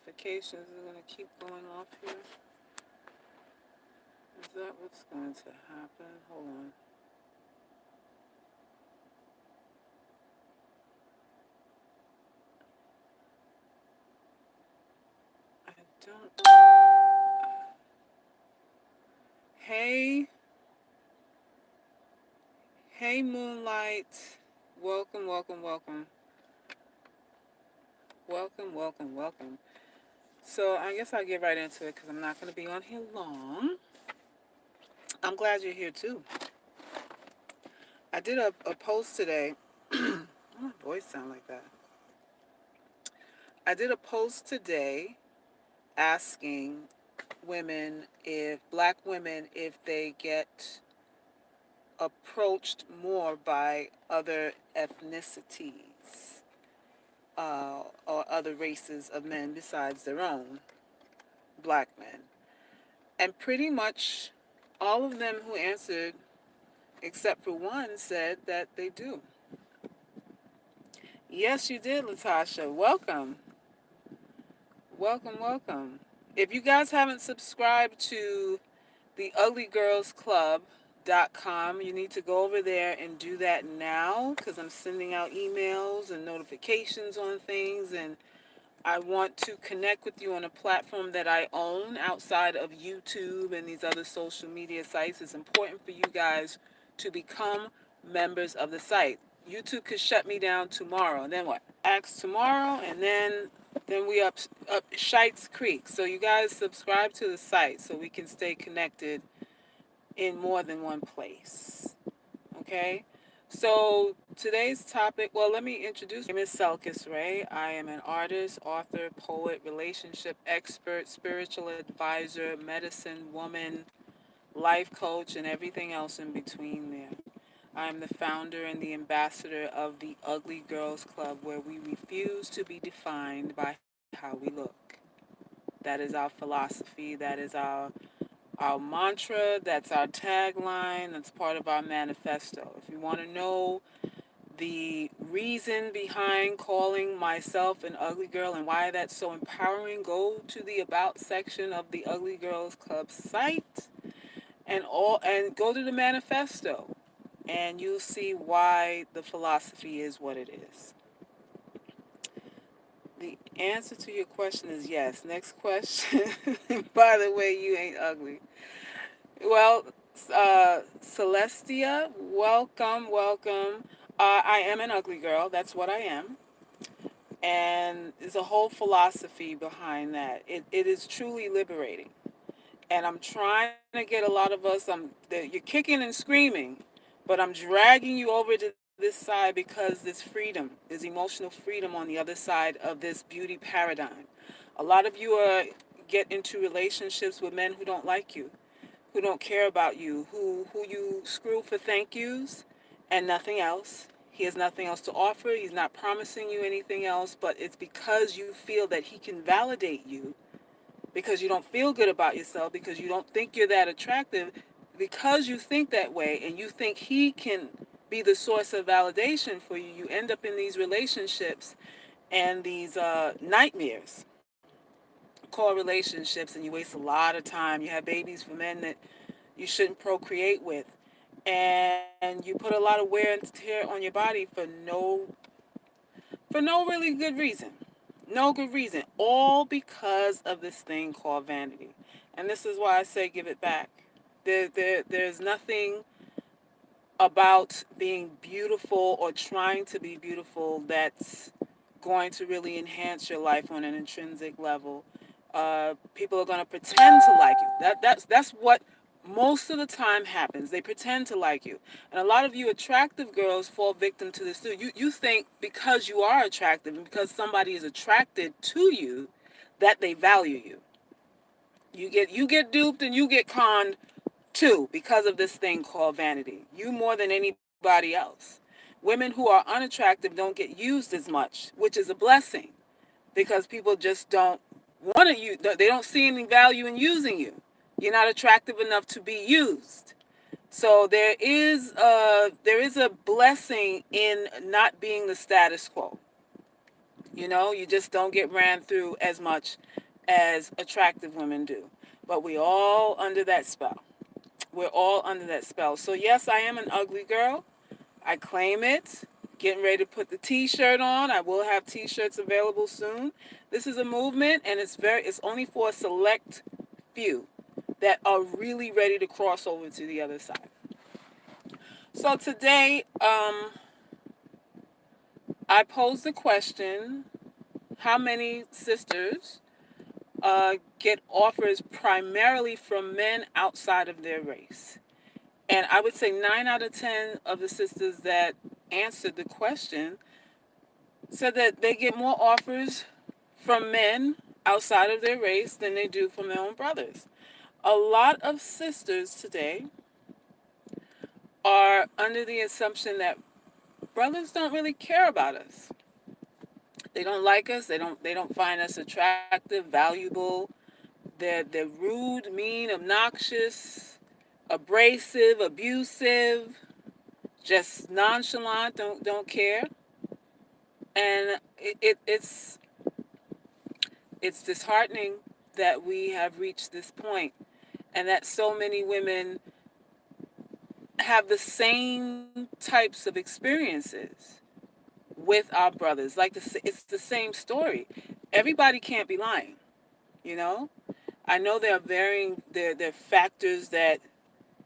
notifications are going to keep going off here. Is that what's going to happen? Hold on. I don't. Hey, hey, Moonlight. Welcome, welcome, welcome. Welcome, welcome, welcome. So I guess I'll get right into it because I'm not going to be on here long. I'm glad you're here too. I did a post today. Why my voice sound like that? I did a post today asking black women, if they get approached more by other ethnicities or other races of men besides their own, black men. And pretty much all of them who answered, except for one, said that they do. Yes, you did, Latasha. Welcome. Welcome, welcome. If you guys haven't subscribed to the uglygirlsclub.com, you need to go over there and do that now because I'm sending out emails and notifications on things, and I want to connect with you on a platform that I own outside of YouTube and these other social media sites. It's important for you guys to become members of the site. YouTube could shut me down tomorrow, and then what? Axe tomorrow, and then we up Shites Creek. So you guys subscribe to the site so we can stay connected in more than one place. Okay? So today's topic, well, let me introduce. My name is Selkis Ray. I am an artist, author, poet, relationship expert, spiritual advisor, medicine woman, life coach, and everything else in between there. I am the founder and the ambassador of the Ugly Girls Club, where we refuse to be defined by how we look. That is our philosophy. That is our mantra. That's our tagline. That's part of our manifesto. If you want to know the reason behind calling myself an ugly girl and why that's so empowering, go to the About section of the Ugly Girls Club site and go to the manifesto, and you'll see why the philosophy is what it is. The answer to your question is yes. Next question. By the way, you ain't ugly. Well, Celestia, welcome, welcome. I am an ugly girl. That's what I am. And there's a whole philosophy behind that. It is truly liberating. And I'm trying to get a lot of us, you're kicking and screaming, but I'm dragging you over to this side because there's emotional freedom on the other side of this beauty paradigm. A lot of you get into relationships with men who don't like you, who don't care about you, who you screw for thank yous and nothing else. He has nothing else to offer. He's not promising you anything else, but it's because you feel that he can validate you, because you don't feel good about yourself, because you don't think you're that attractive, because you think that way and you think he can be the source of validation for you. You end up in these relationships and these nightmares called relationships, and you waste a lot of time. You have babies for men that you shouldn't procreate with, and you put a lot of wear and tear on your body for no really good reason. No good reason. All because of this thing called vanity. And this is why I say give it back. There's nothing about being beautiful or trying to be beautiful that's going to really enhance your life on an intrinsic level. People are going to pretend to like you. That's what most of the time happens. They pretend to like you. And a lot of you attractive girls fall victim to this too. You think because you are attractive and because somebody is attracted to you that they value you. You get duped and you get conned too because of this thing called vanity. You more than anybody else. Women who are unattractive don't get used as much, which is a blessing, because people just don't want to use. They don't see any value in using you. You're not attractive enough to be used. So there is a blessing in not being the status quo. You know, you just don't get ran through as much as attractive women do. But we all under that spell. We're all under that spell. So yes, I am an ugly girl. I claim it. Getting ready to put the t-shirt on. I will have t-shirts available soon. This is a movement, and it's only for a select few that are really ready to cross over to the other side. So today, I posed the question: how many sisters get offers primarily from men outside of their race? And I would say 9 out of 10 of the sisters that answered the question said that they get more offers from men outside of their race than they do from their own brothers. A lot of sisters today are under the assumption that brothers don't really care about us. They don't like us. They don't find us attractive, valuable. They're rude, mean, obnoxious, abrasive, abusive, just nonchalant, don't care. And it's disheartening that we have reached this point and that so many women have the same types of experiences with our brothers. Like it's the same story. Everybody can't be lying, you know? I know there are there are factors that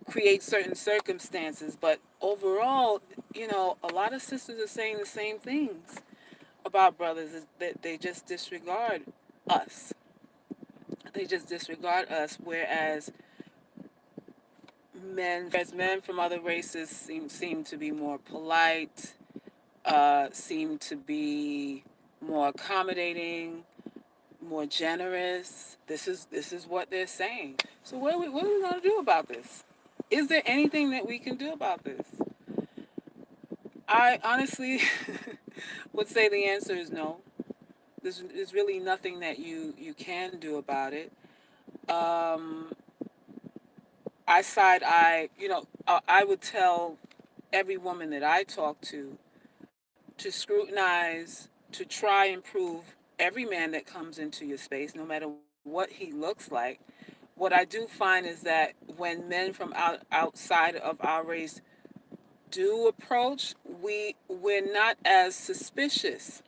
create certain circumstances, but overall, a lot of sisters are saying the same things about brothers, is that they just disregard us. They just disregard us, whereas men from other races seem to be more polite, seem to be more accommodating, more generous. This is what they're saying. So what are we going to do about this? Is there anything that we can do about this? I honestly would say the answer is no. There's really nothing that you can do about it. Um, I side eye, I would tell every woman that I talk to scrutinize, to try and prove every man that comes into your space, no matter what he looks like. What I do find is that when men from outside of our race do approach, we're not as suspicious.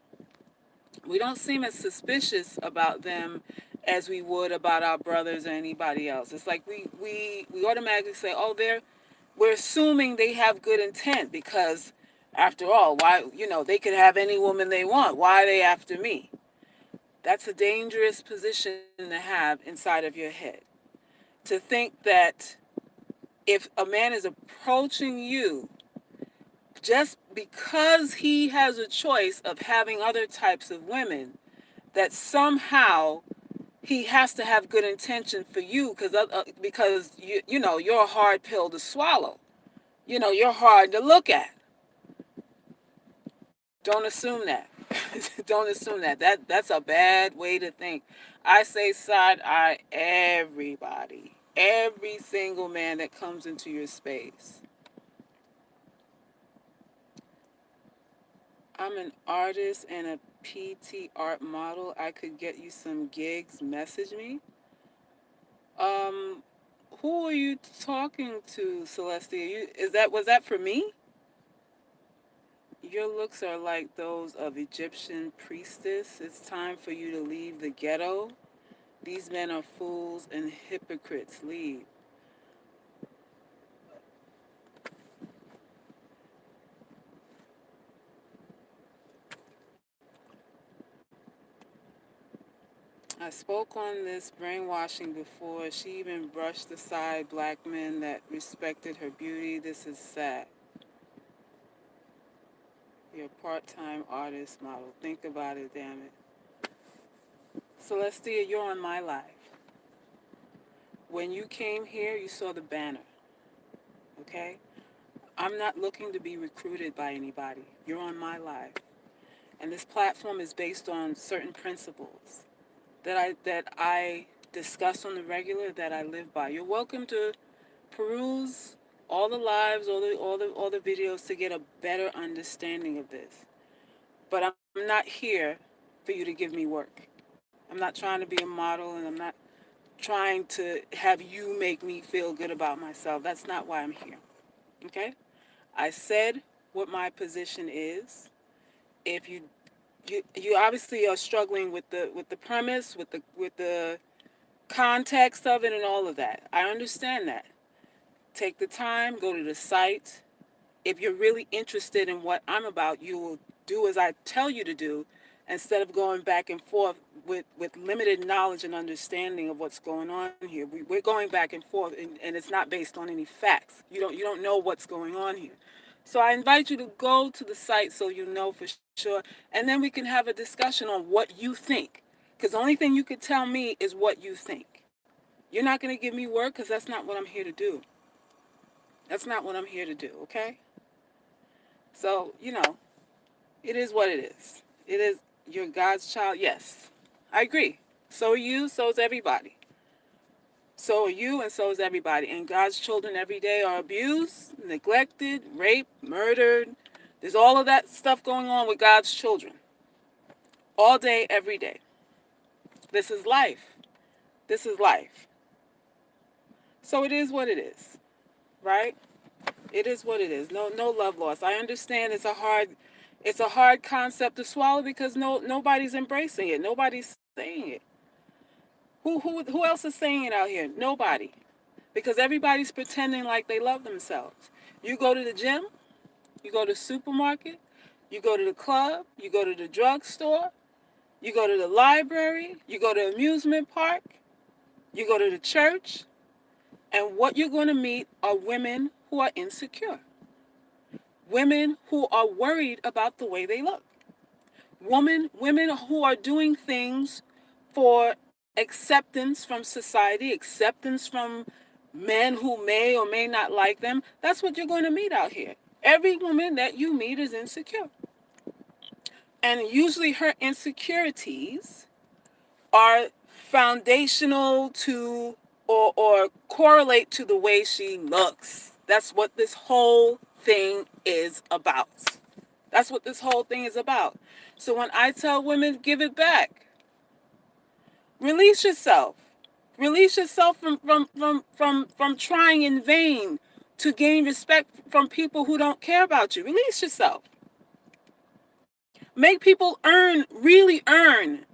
We don't seem as suspicious about them as we would about our brothers or anybody else. It's like we automatically say, oh, we're assuming they have good intent because after all, why, they could have any woman they want. Why are they after me? That's a dangerous position to have inside of your head. To think that if a man is approaching you just because he has a choice of having other types of women, that somehow he has to have good intention for you because you're a hard pill to swallow. You're hard to look at. Don't assume that. Don't assume that. That's a bad way to think. I say side eye everybody. Every single man that comes into your space. I'm an artist and a PT art model. I could get you some gigs. Message me. Um, who are you talking to, Celestia? Was that for me? Your looks are like those of Egyptian priestess. It's time for you to leave the ghetto. These men are fools and hypocrites. Leave. I spoke on this brainwashing before. She even brushed aside black men that respected her beauty. This is sad. You're a part-time artist model. Think about it, damn it. Celestia, you're on my life. When you came here, you saw the banner, okay? I'm not looking to be recruited by anybody. You're on my life. And this platform is based on certain principles that I discuss on the regular, that I live by. You're welcome to peruse all the lives, all the videos to get a better understanding of this. But I'm not here for you to give me work. I'm not trying to be a model, and I'm not trying to have you make me feel good about myself. That's not why I'm here. Okay? I said what my position is. If you obviously are struggling with the premise, with the context of it and all of that. I understand that. Take the time, go to the site. If you're really interested in what I'm about, you will do as I tell you to do instead of going back and forth with limited knowledge and understanding of what's going on here. We're going back and forth, and it's not based on any facts. You don't know what's going on here. So I invite you to go to the site so you know for sure, and then we can have a discussion on what you think. Because the only thing you could tell me is what you think. You're not going to give me work because that's not what I'm here to do. That's not what I'm here to do, okay? So, it is what it is. It is, you're God's child. Yes, I agree. So are you, so is everybody. So are you, and so is everybody. And God's children every day are abused, neglected, raped, murdered. There's all of that stuff going on with God's children. All day, every day. This is life. This is life. So it is what it is, right? It is what it is. No love lost. I understand it's a hard concept to swallow because nobody's embracing it. Nobody's saying it. Who else is saying it out here? Nobody. Because everybody's pretending like they love themselves. You go to the gym, you go to the supermarket, you go to the club, you go to the drugstore, you go to the library, you go to the amusement park, you go to the church, and what you're going to meet are women who are insecure. Women who are worried about the way they look. Women who are doing things for acceptance from society, acceptance from men who may or may not like them. That's what you're going to meet out here. Every woman that you meet is insecure. And usually her insecurities are foundational to or correlate to the way she looks. That's what this whole thing is about. That's what this whole thing is about. So when I tell women, give it back, release yourself. Release yourself from trying in vain to gain respect from people who don't care about you. Release yourself. Make people really earn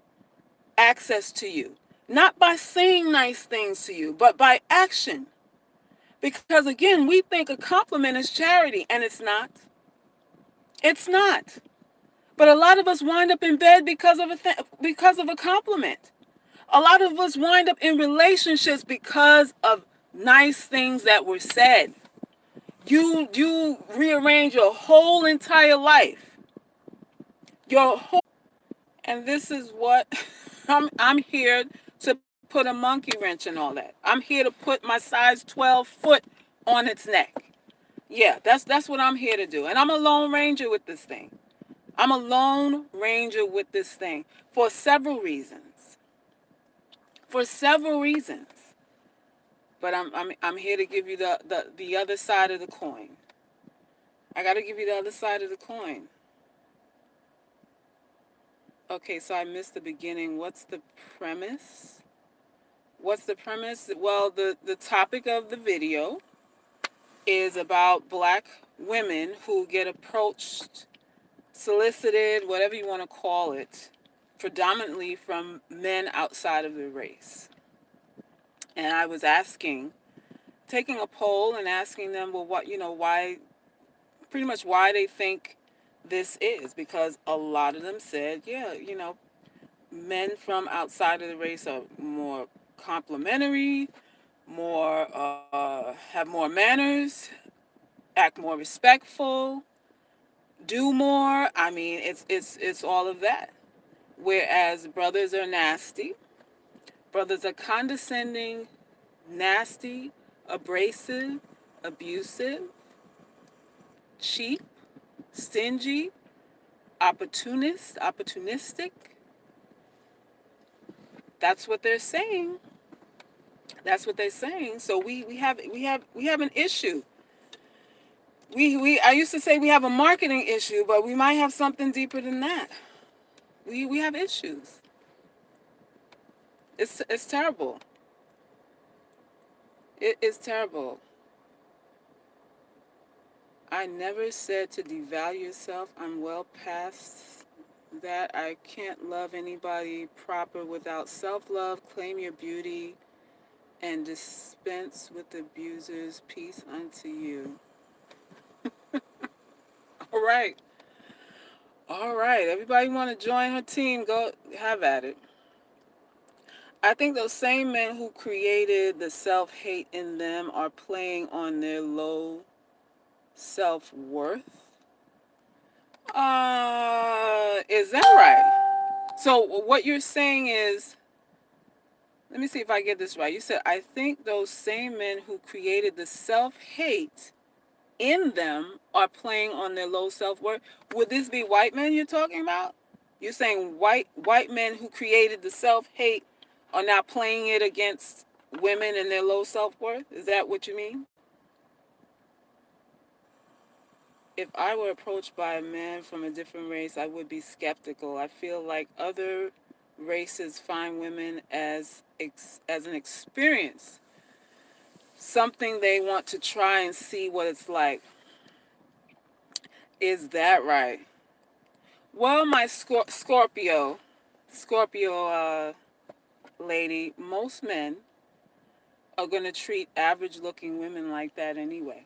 access to you. Not by saying nice things to you, but by action. Because again, we think a compliment is charity, and it's not. It's not. But a lot of us wind up in bed because of a compliment. A lot of us wind up in relationships because of nice things that were said. You rearrange your whole entire life. And this is what I'm here to put a monkey wrench in all that. I'm here to put my size 12 foot on its neck. Yeah, that's what I'm here to do. And I'm a lone ranger with this thing. I'm a lone ranger with this thing for several reasons. For several reasons. But I'm here to give you the other side of the coin. I got to give you the other side of the coin. Okay, so I missed the beginning. What's the premise? What's the premise? Well, the topic of the video is about black women who get approached, solicited, whatever you want to call it, predominantly from men outside of the race. And I was taking a poll and asking them, well, pretty much why they think this is. Because a lot of them said, yeah, men from outside of the race are more complimentary, have more manners, act more respectful, do more. I mean, it's all of that. Whereas brothers are nasty. Brothers are condescending, nasty, abrasive, abusive, cheap, stingy, opportunistic. That's what they're saying. That's what they're saying. So we have an issue. I used to say we have a marketing issue, but we might have something deeper than that. We have issues. It's terrible. It is terrible. I never said to devalue yourself. I'm well past that. I can't love anybody proper without self-love. Claim your beauty and dispense with abusers. Peace unto you. All right. All right. Everybody want to join her team? Go have at it. I think those same men who created the self-hate in them are playing on their low self-worth. Is that right? So what you're saying is, let me see if I get this right. You said, I think those same men who created the self-hate in them are playing on their low self-worth. Would this be white men you're talking about? You're saying white men who created the self-hate are now playing it against women and their low self-worth? Is that what you mean? If I were approached by a man from a different race, I would be skeptical. I feel like other races find women as an experience, something they want to try and see what it's like. Is that right? Well, my Scorpio lady, most men are going to treat average-looking women like that anyway,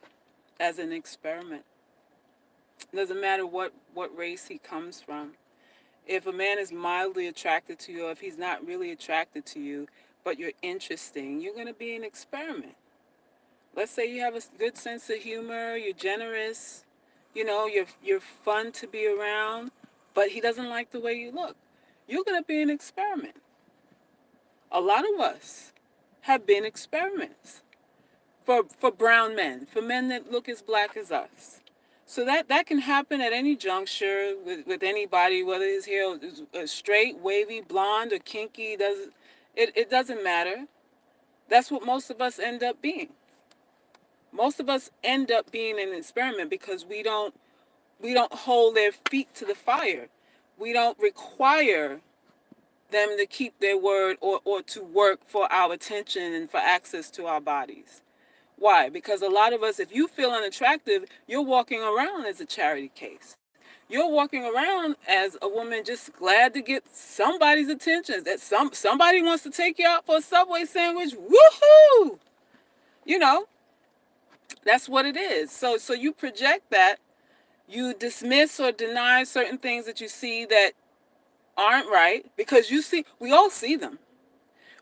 as an experiment. Doesn't matter what race he comes from. If a man is mildly attracted to you, or if he's not really attracted to you, but you're interesting, you're going to be an experiment. Let's say you have a good sense of humor, you're generous, you're fun to be around, but he doesn't like the way you look. You're going to be an experiment. A lot of us have been experiments for brown men, for men that look as black as us. So that can happen at any juncture with anybody, whether his hair is straight, wavy, blonde, or kinky. It doesn't matter. That's what most of us end up being. Most of us end up being an experiment because we don't hold their feet to the fire. We don't require them to keep their word or to work for our attention and for access to our bodies. Why? Because a lot of us, if you feel unattractive, you're walking around as a charity case. You're walking around as a woman just glad to get somebody's attention. That somebody wants to take you out for a Subway sandwich. Woohoo! You know, that's what it is. So you project that. You dismiss or deny certain things that you see that aren't right because we all see them.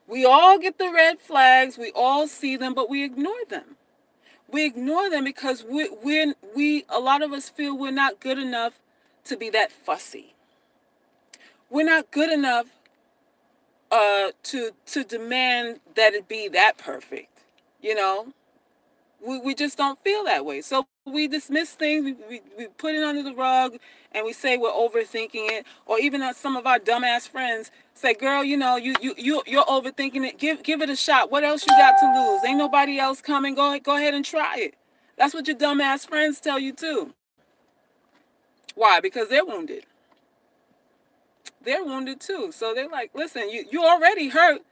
We all get the red flags. We all see them, but we ignore them. We ignore them because a lot of us feel we're not good enough to be that fussy. We're not good enough to demand that it be that perfect. You know, we just don't feel that way. So we dismiss things, we put it under the rug, and we say we're overthinking it. Or even some of our dumbass friends say, "Girl, you're overthinking it. Give it a shot. What else you got to lose? Ain't nobody else coming. Go ahead and try it." That's what your dumbass friends tell you too. Why? Because they're wounded. They're wounded too. So they're like, "Listen, you already hurt.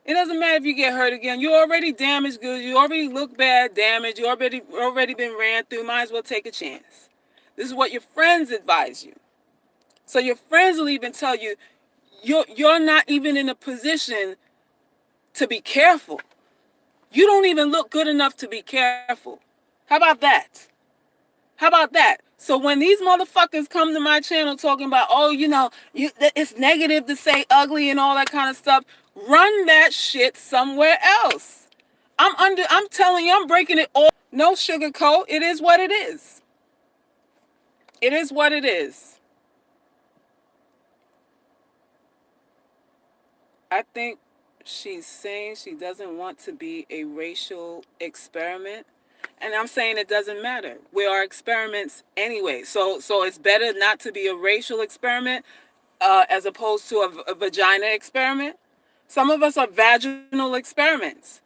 It doesn't matter if you get hurt again. You already damaged goods. You already look bad, damaged. You already been ran through. Might as well take a chance." This is what your friends advise you. So your friends will even tell you you're not even in a position to be careful. You don't even look good enough to be careful. How about that? How about that? So when these motherfuckers come to my channel talking about, oh, it's negative to say ugly and all that kind of stuff, run that shit somewhere else. I'm telling you, I'm breaking it all. No sugarcoat. It is what it is. It is what it is. I think she's saying she doesn't want to be a racial experiment. And I'm saying it doesn't matter. We are experiments anyway. So it's better not to be a racial experiment as opposed to a vagina experiment. Some of us are vaginal experiments.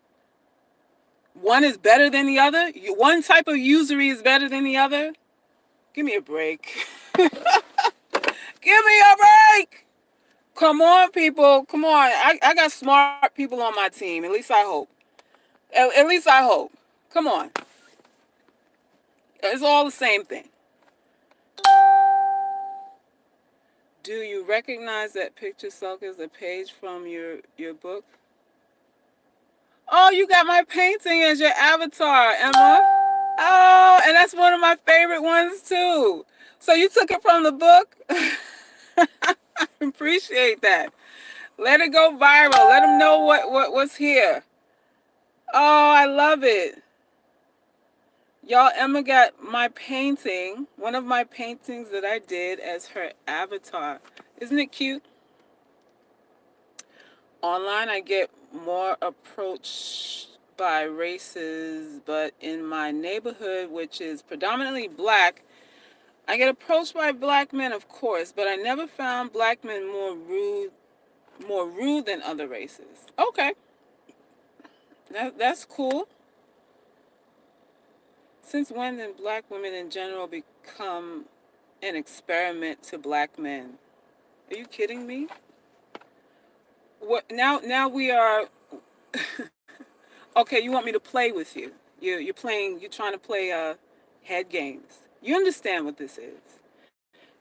One is better than the other. One type of usury is better than the other. Give me a break. Give me a break. Come on, people. Come on. I got smart people on my team. At least I hope. At least I hope. Come on. It's all the same thing. Do you recognize that picture, Selk, as a page from your book? Oh, you got my painting as your avatar, Emma. Oh, and that's one of my favorite ones too. So you took it from the book? Appreciate that. Let it go viral. Let them know what's here. Oh, I love it. Y'all, Emma got my painting, one of my paintings that I did as her avatar. Isn't it cute? Online, I get more approached by races, but in my neighborhood, which is predominantly black, I get approached by black men, of course, but I never found black men more rude than other races. Okay, that's cool. Since when did black women in general become an experiment to black men? Are you kidding me? What now we are okay, you want me to play with you. You're trying to play head games. You understand what this is.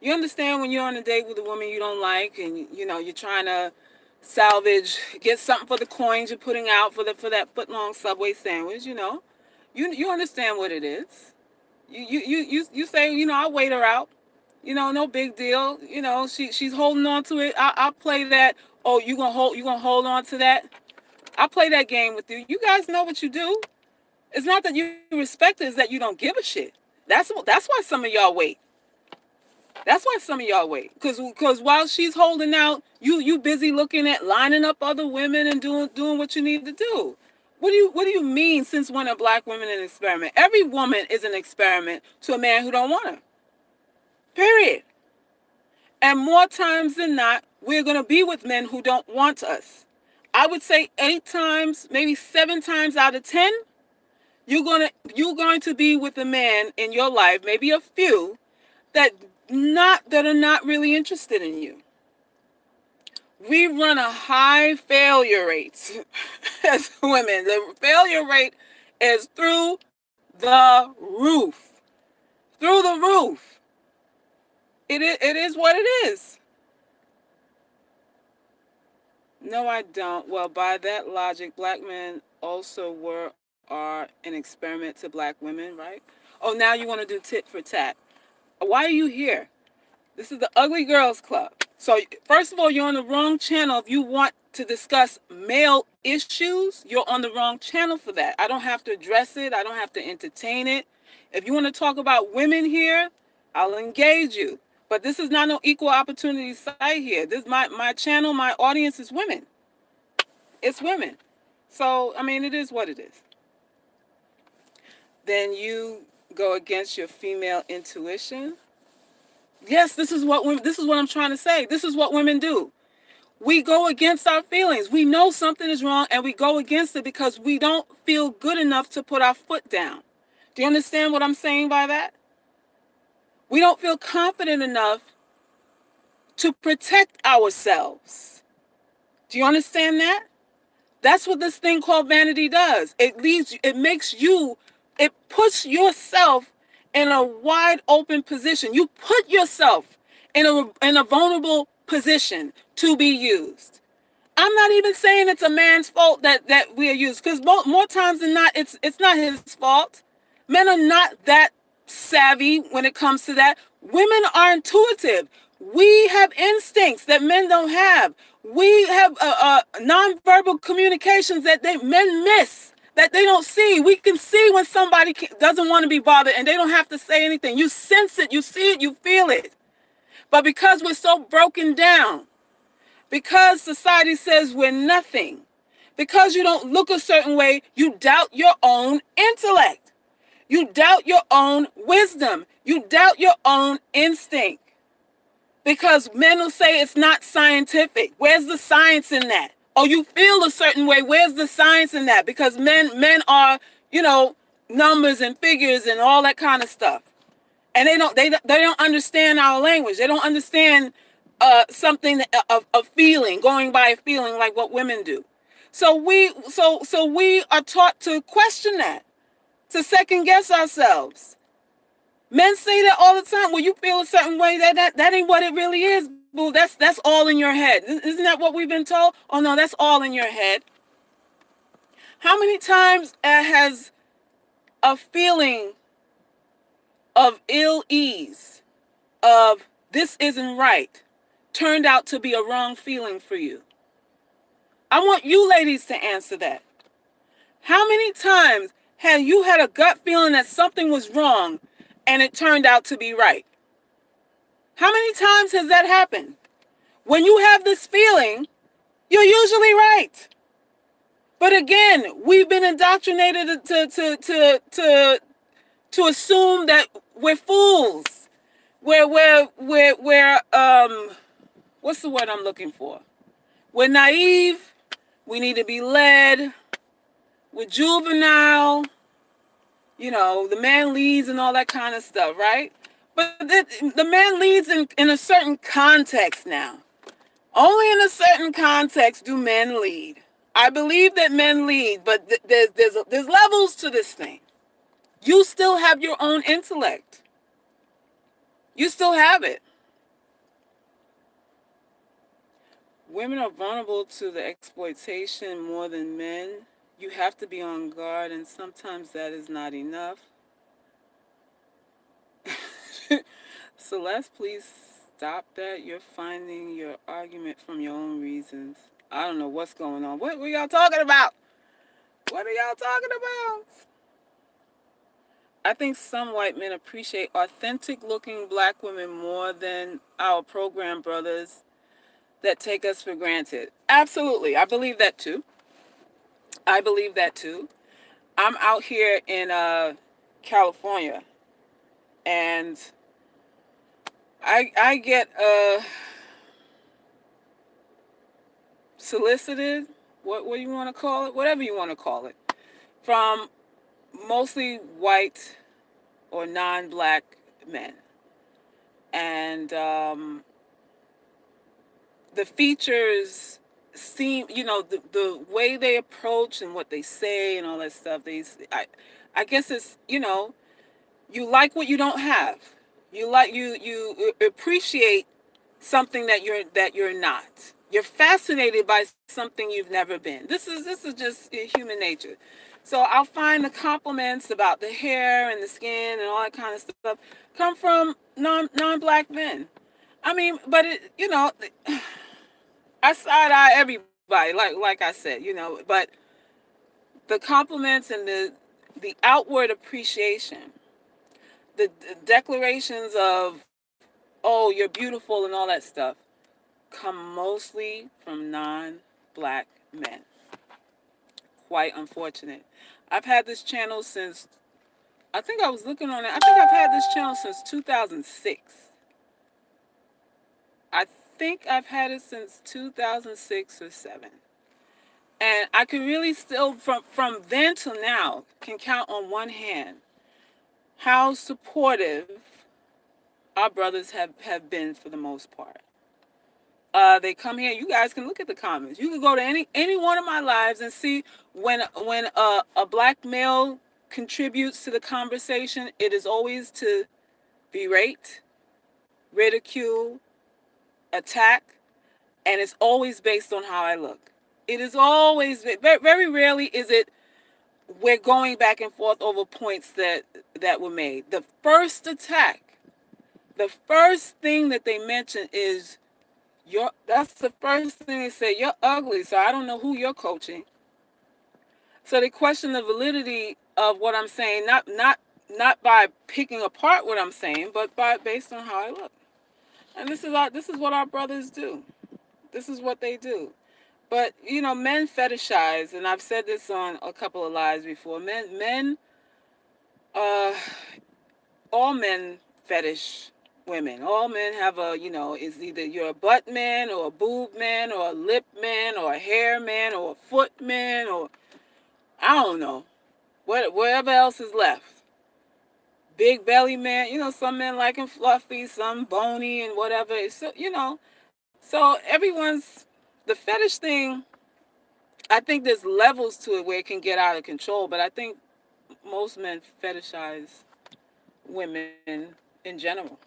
You understand when you're on a date with a woman you don't like and you're trying to get something for the coins you're putting out for that foot long Subway sandwich. You understand what it is. You say, I'll wait her out. No big deal. She's holding on to it. I'll play that. Oh, you gonna hold on to that? I'll play that game with you. You guys know what you do. It's not that you respect it, it's that you don't give a shit. That's why some of y'all wait. That's why some of y'all wait. Cause while she's holding out, you busy looking at lining up other women and doing what you need to do. What do you mean since when are black women an experiment? Every woman is an experiment to a man who don't want her. Period. And more times than not, we're gonna be with men who don't want us. I would say 8 times, maybe 7 times out of 10, you're going to be with a man in your life, maybe a few, that are not really interested in you. We run a high failure rate as women. The failure rate is through the roof. Through the roof. It is what it is. No, I don't. Well, by that logic, black men also are an experiment to black women, right? Oh, now you want to do tit for tat. Why are you here? This is the Ugly Girls Club. So, first of all, you're on the wrong channel. If you want to discuss male issues, you're on the wrong channel for that. I don't have to address it. I don't have to entertain it. If you want to talk about women here, I'll engage you. But this is not no equal opportunity site here. This my channel, my audience is women. It's women. So, I mean, it is what it is. Then you go against your female intuition. Yes, this is what I'm trying to say. This is what women do. We go against our feelings. We know something is wrong and we go against it because we don't feel good enough to put our foot down. Do you understand what I'm saying by that? We don't feel confident enough to protect ourselves. Do you understand that? That's what this thing called vanity does. It puts yourself in a wide open position. You put yourself in a vulnerable position to be used. I'm not even saying it's a man's fault that we are used, because more times than not, it's not his fault. Men are not that savvy when it comes to that. Women are intuitive. We have instincts that men don't have. We have nonverbal communications that men miss, that they don't see. We can see when somebody doesn't want to be bothered and they don't have to say anything. You sense it, you see it, you feel it. But because we're so broken down, because society says we're nothing, because you don't look a certain way, you doubt your own intellect. You doubt your own wisdom. You doubt your own instinct. Because men will say it's not scientific. Where's the science in that? Oh, you feel a certain way. Where's the science in that? Because men are, numbers and figures and all that kind of stuff. And they don't understand our language. They don't understand something a feeling, going by a feeling like what women do. So we are taught to question that, to second guess ourselves. Men say that all the time. When you feel a certain way, that ain't what it really is, boo. That's all in your head. Isn't that what we've been told? Oh no, that's all in your head. How many times has a feeling of ill ease, of this isn't right, turned out to be a wrong feeling for you? I want you ladies to answer that. How many times have you had a gut feeling that something was wrong and it turned out to be right? How many times has that happened? When you have this feeling, you're usually right. But again, we've been indoctrinated to assume that we're fools. We're what's the word I'm looking for? We're naive. We need to be led. We're juvenile. The man leads and all that kind of stuff, right? But the man leads in a certain context now. Only in a certain context do men lead. I believe that men lead, but there's levels to this thing. You still have your own intellect. You still have it. Women are vulnerable to the exploitation more than men. You have to be on guard, and sometimes that is not enough. Celeste, please stop that. You're finding your argument from your own reasons. I don't know what's going on. What were y'all talking about? What are y'all talking about? I think some white men appreciate authentic looking black women more than our program brothers that take us for granted. Absolutely. I believe that too. I believe that too. I'm out here in California, and I get solicited, what do you want to call it? Whatever you want to call it, from mostly white or non-black men. And the features seem, the way they approach and what they say and all that stuff, I guess it's, you like what you don't have. You appreciate something that you're not. You're fascinated by something you've never been. This is just human nature. So I'll find the compliments about the hair and the skin and all that kind of stuff come from non-black men. I mean, but I side eye everybody, like I said, but the compliments and the outward appreciation, the declarations of, oh, you're beautiful and all that stuff, come mostly from non-black men. Quite unfortunate. I've had this channel since, I think I was looking on it, I think I've had this channel since 2006. I think I've had it since 2006 or 7. And I can really still, from then till now, can count on one hand how supportive our brothers have been for the most part. They come here. You guys can look at the comments. You can go to any one of my lives and see when a black male contributes to the conversation, it is always to berate, ridicule, attack, and it's always based on how I look. It is always, very, very rarely is it we're going back and forth over points that were made. The first attack, the first thing that they mention is, that's the first thing they say, you're ugly, so I don't know who you're coaching. So they question the validity of what I'm saying, not by picking apart what I'm saying, but based on how I look. And this is what our brothers do. This is what they do. But men fetishize, and I've said this on a couple of lives before. Uh, all men fetish women. All men have is either you're a butt man or a boob man or a lip man or a hair man or a foot man or I don't know, whatever else is left. Big belly man. Some men like him fluffy, some bony and whatever. So So the fetish thing, I think there's levels to it where it can get out of control, but I think most men fetishize women in general.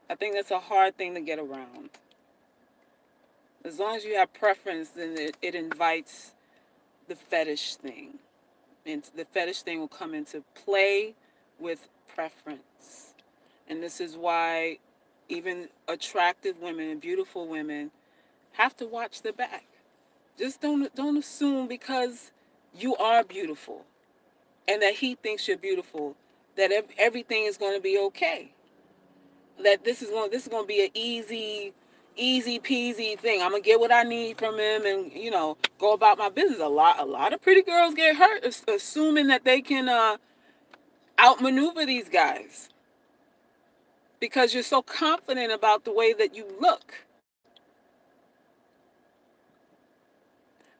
I think that's a hard thing to get around. As long as you have preference, then it invites the fetish thing. And the fetish thing will come into play with preference. And this is why even attractive women and beautiful women have to watch their back. Just don't assume because you are beautiful and that he thinks you're beautiful that everything is going to be okay. That this is going to be an easy peasy thing. I'm gonna get what I need from him and go about my business. A lot of pretty girls get hurt assuming that they can outmaneuver these guys because you're so confident about the way that you look.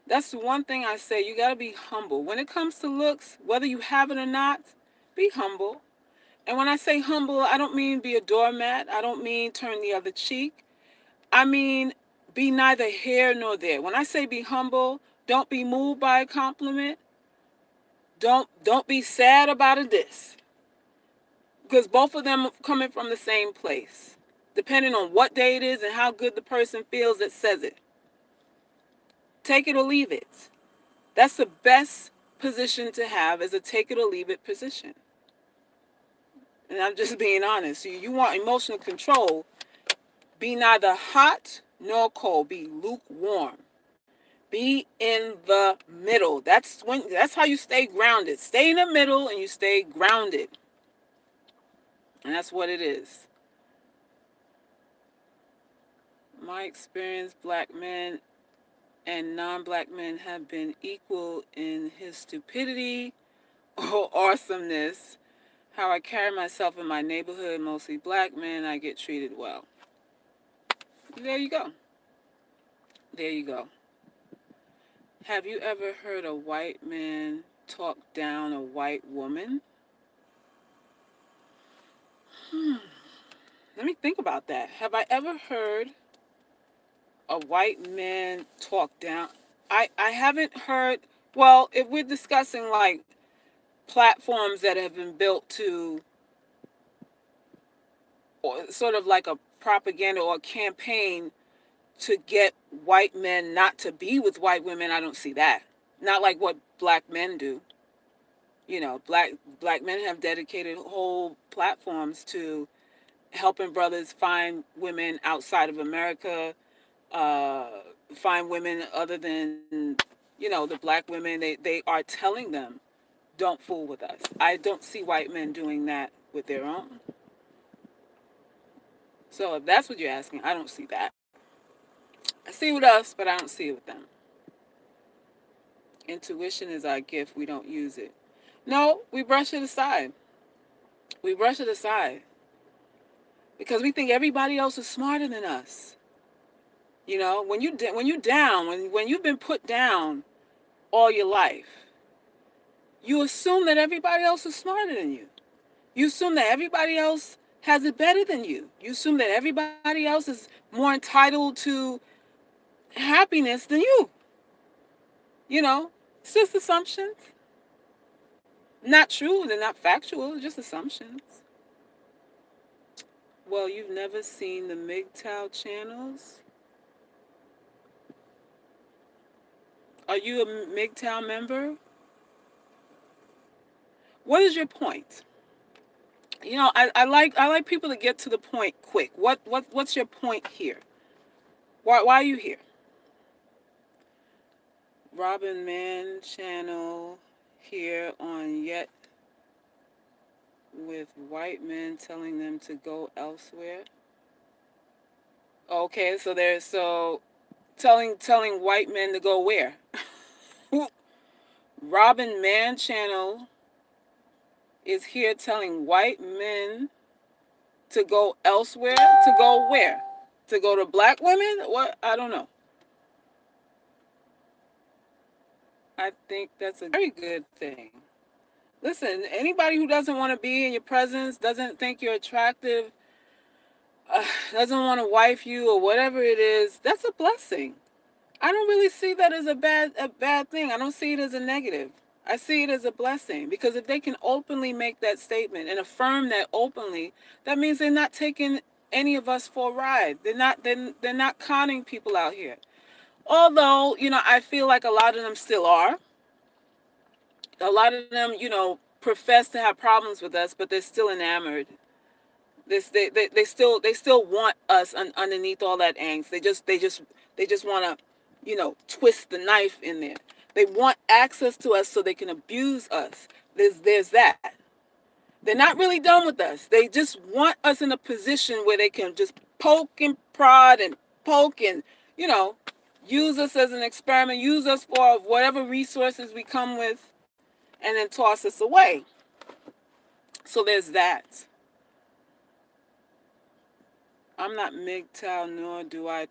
That's the one thing I say. You got to be humble. When it comes to looks, whether you have it or not, be humble. And when I say humble, I don't mean be a doormat. I don't mean turn the other cheek. I mean be neither here nor there. When I say be humble, don't be moved by a compliment. Don't be sad about a diss. Because both of them are coming from the same place. Depending on what day it is and how good the person feels that says it. Take it or leave it. That's the best position to have, is a take it or leave it position. And I'm just being honest. You want emotional control, be neither hot nor cold. Be lukewarm. Be in the middle. That's how you stay grounded. Stay in the middle and you stay grounded. And that's what it is. My experience, black men and non-black men have been equal in his stupidity or awesomeness. How I carry myself in my neighborhood, mostly black men, I get treated well. There you go. There you go. Have you ever heard a white man talk down a white woman? Let me think about that. Have I ever heard a white man talk down? I haven't heard, well, if we're discussing like platforms that have been built to, or sort of like a propaganda or a campaign to get white men not to be with white women, I don't see that. Not like what black men do. Black men have dedicated whole platforms to helping brothers find women outside of America, uh, find women other than the black women. They are telling them, don't fool with us. I don't see white men doing that with their own. So if that's what you're asking, I don't see that. I see it with us, but I don't see it with them. Intuition is our gift. We don't use it. No, we brush it aside. We brush it aside because we think everybody else is smarter than us. When you down, when you've been put down all your life, you assume that everybody else is smarter than you. You assume that everybody else has it better than you. You assume that everybody else is more entitled to happiness than you. You know, it's just assumptions. Not true, they're not factual, just assumptions. Well, you've never seen the MGTOW channels? Are you a MGTOW member? What is your point? I like people to get to the point quick. What's your point here? Why are you here? Robin Mann channel here on yet with white men telling them to go elsewhere. Okay, so telling white men to go where? Robin Mann channel is here telling white men to go elsewhere. To go where? To go to black women? What? I don't know. I think that's a very good thing. Listen, anybody who doesn't want to be in your presence, doesn't think you're attractive, doesn't want to wife you or whatever it is, that's a blessing. I don't really see that as a bad thing. I don't see it as a negative. I see it as a blessing because if they can openly make that statement and affirm that openly, that means they're not taking any of us for a ride. They're not conning people out here. Although, I feel like a lot of them still are. A lot of them, profess to have problems with us, but they're still enamored. They still want us underneath all that angst. They just want to, twist the knife in there. They want access to us so they can abuse us. There's that. They're not really done with us. They just want us in a position where they can just poke and prod and poke and, you know, use us as an experiment, use us for whatever resources we come with, and then toss us away. So there's that. I'm not MGTOW, nor do I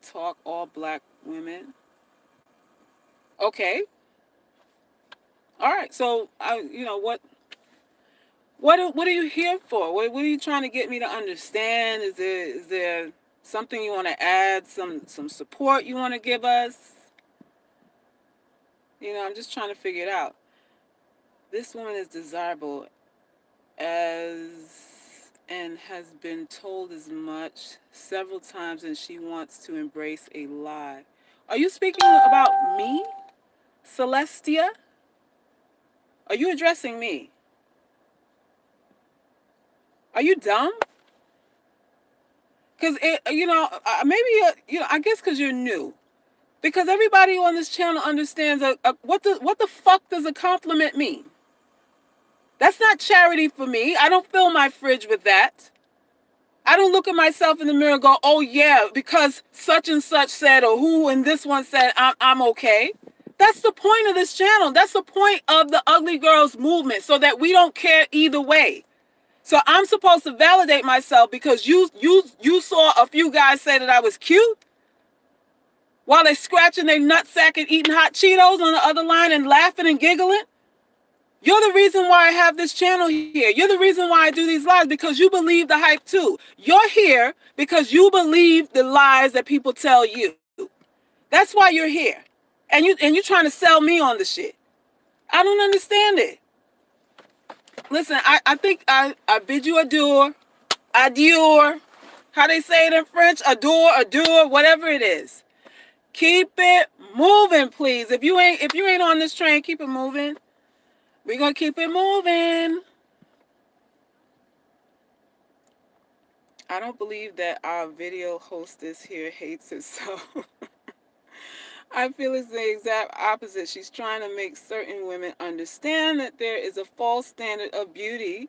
talk all black women. Okay. All right. So what are you here for? What are you trying to get me to understand? Is there something you want to add? Some support you want to give us? I'm just trying to figure it out. This woman is desirable as and has been told as much several times, and she wants to embrace a lie. Are you speaking about me, Celestia? Are you addressing me? Are you dumb? Because I guess because you're new. Because everybody on this channel understands what the fuck does a compliment mean? That's not charity for me. I don't fill my fridge with that. I don't look at myself in the mirror and go, oh yeah, because such and such said, or who and this one said, I'm okay. That's the point of this channel. That's the point of the Ugly Girls movement, so that we don't care either way. So I'm supposed to validate myself because you saw a few guys say that I was cute while they scratching their nutsack and eating hot Cheetos on the other line and laughing and giggling. You're the reason why I have this channel here. You're the reason why I do these lives, because you believe the hype too. You're here because you believe the lies that people tell you. That's why you're here. And you're trying to sell me on the shit. I don't understand it. Listen, I think I bid you adieu. Adieu. How they say it in French? Adore, whatever it is. Keep it moving, please. If you ain't on this train, keep it moving. We're going to keep it moving. I don't believe that our video hostess here hates herself. I feel it's the exact opposite. She's trying to make certain women understand that there is a false standard of beauty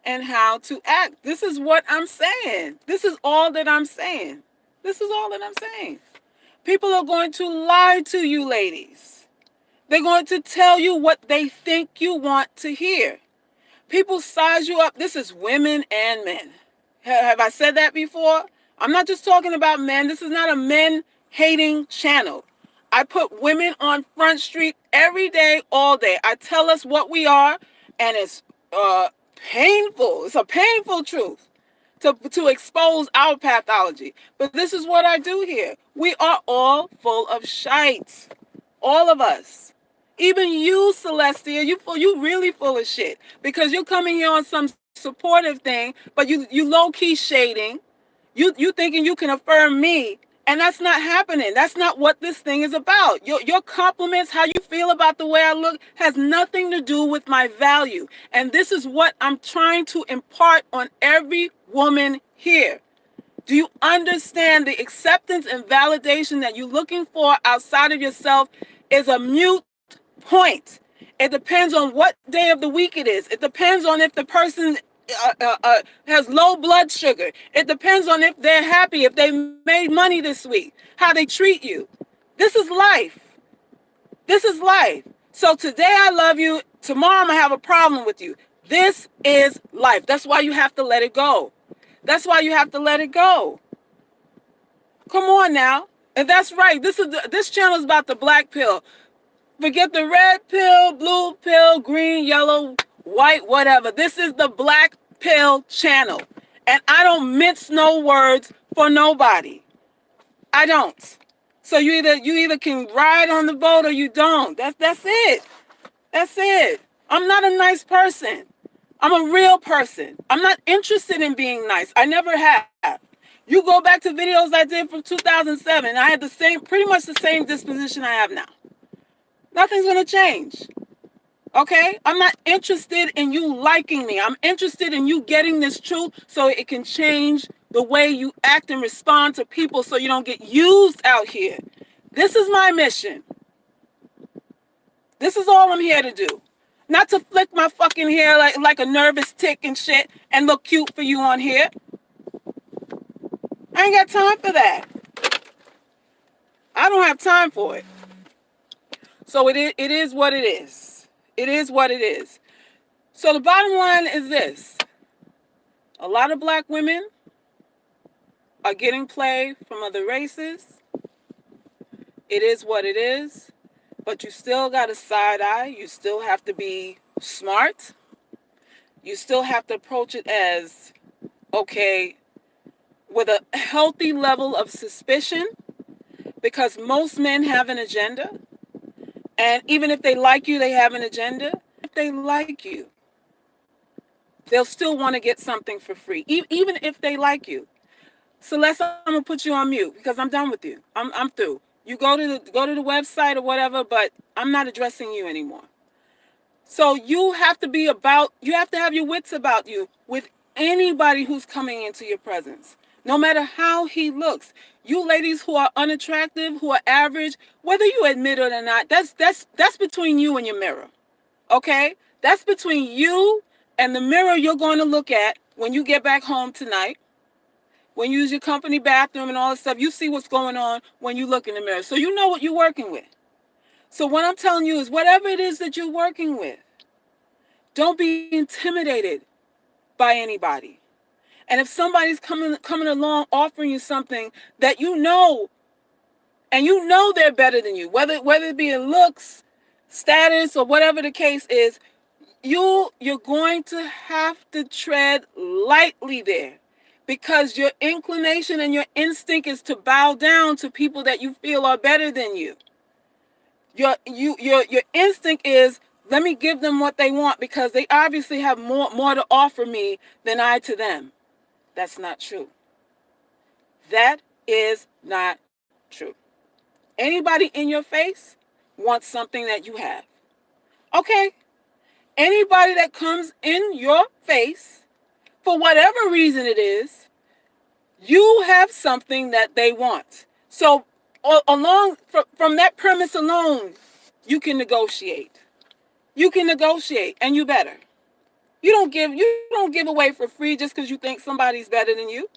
and how to act. This is what I'm saying. This is all that I'm saying. This is all that I'm saying. People are going to lie to you, ladies. They're going to tell you what they think you want to hear. People size you up. This is women and men. Have I said that before? I'm not just talking about men. This is not a men-hating channel. I put women on Front Street every day, all day. I tell us what we are, and it's painful. It's a painful truth to expose our pathology. But this is what I do here. We are all full of shite. All of us. Even you, Celestia, you really full of shit. Because you're coming here on some supportive thing, but you low-key shading. You thinking you can affirm me, and that's not happening. That's not what this thing is about. Your compliments, how you feel about the way I look, has nothing to do with my value. And this is what I'm trying to impart on every woman here. Do you understand the acceptance and validation that you're looking for outside of yourself is a mute point? It depends on what day of the week it is. It depends on if the person has low blood sugar. It depends on if they're happy, if they made money this week, how they treat you. This is life. This is life. So today I love you. Tomorrow I'm going to have a problem with you. This is life. That's why you have to let it go. That's why you have to let it go. Come on now. And that's right. This channel is about the black pill. Forget the red pill, blue pill, green, yellow, white, whatever. This is the black pill channel. And I don't mince no words for nobody. I don't. So you either can ride on the boat or you don't. That's it. That's it. I'm not a nice person. I'm a real person. I'm not interested in being nice. I never have. You go back to videos I did from 2007. I had pretty much the same disposition I have now. Nothing's gonna change. Okay? I'm not interested in you liking me. I'm interested in you getting this truth so it can change the way you act and respond to people so you don't get used out here. This is my mission. This is all I'm here to do. Not to flick my fucking hair like a nervous tick and shit and look cute for you on here. I ain't got time for that. I don't have time for it. So it is what it is. It is what it is. So the bottom line is this. A lot of black women are getting play from other races. It is what it is. But you still got a side eye. You still have to be smart. You still have to approach it as, okay, with a healthy level of suspicion, because most men have an agenda. And even if they like you, they have an agenda. If they like you, they'll still want to get something for free, even if they like you. Celeste, I'm gonna put you on mute because I'm done with you. I'm through. You go to the website or whatever, but I'm not addressing you anymore. So you have to have your wits about you with anybody who's coming into your presence, no matter how he looks. You ladies who are unattractive, who are average, whether you admit it or not, that's between you and your mirror. Okay? That's between you and the mirror you're going to look at when you get back home tonight. When you use your company bathroom and all that stuff, you see what's going on when you look in the mirror. So you know what you're working with. So what I'm telling you is whatever it is that you're working with, don't be intimidated by anybody. And if somebody's coming along offering you something that you know, and you know they're better than you, whether it be in looks, status, or whatever the case is, you're going to have to tread lightly there, because your inclination and your instinct is to bow down to people that you feel are better than you. Your instinct is, let me give them what they want because they obviously have more to offer me than I to them. That's not true. That is not true. Anybody in your face wants something that you have. Okay? Anybody that comes in your face, for whatever reason it is, you have something that they want. So from that premise alone, you can negotiate. You can negotiate, and you better. You don't give away for free just because you think somebody's better than you.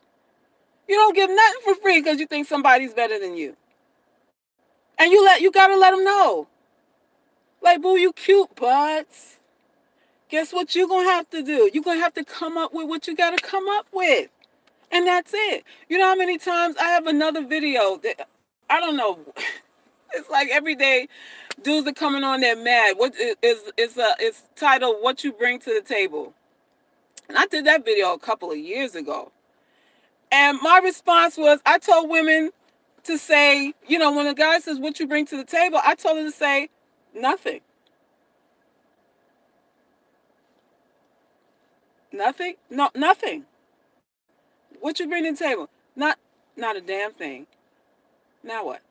You don't give nothing for free because you think somebody's better than you. And you gotta let them know. Like, boo, you cute, but guess what you're gonna have to do? You're gonna have to come up with what you gotta come up with. And that's it. You know how many times I have another video that, I don't know, it's like every day dudes are coming on there mad. What it's titled What You Bring to the Table. And I did that video a couple of years ago. And my response was, I told women to say, when a guy says what you bring to the table, I told her to say nothing. Nothing? No, nothing. What you bring to the table? Not a damn thing. Now what?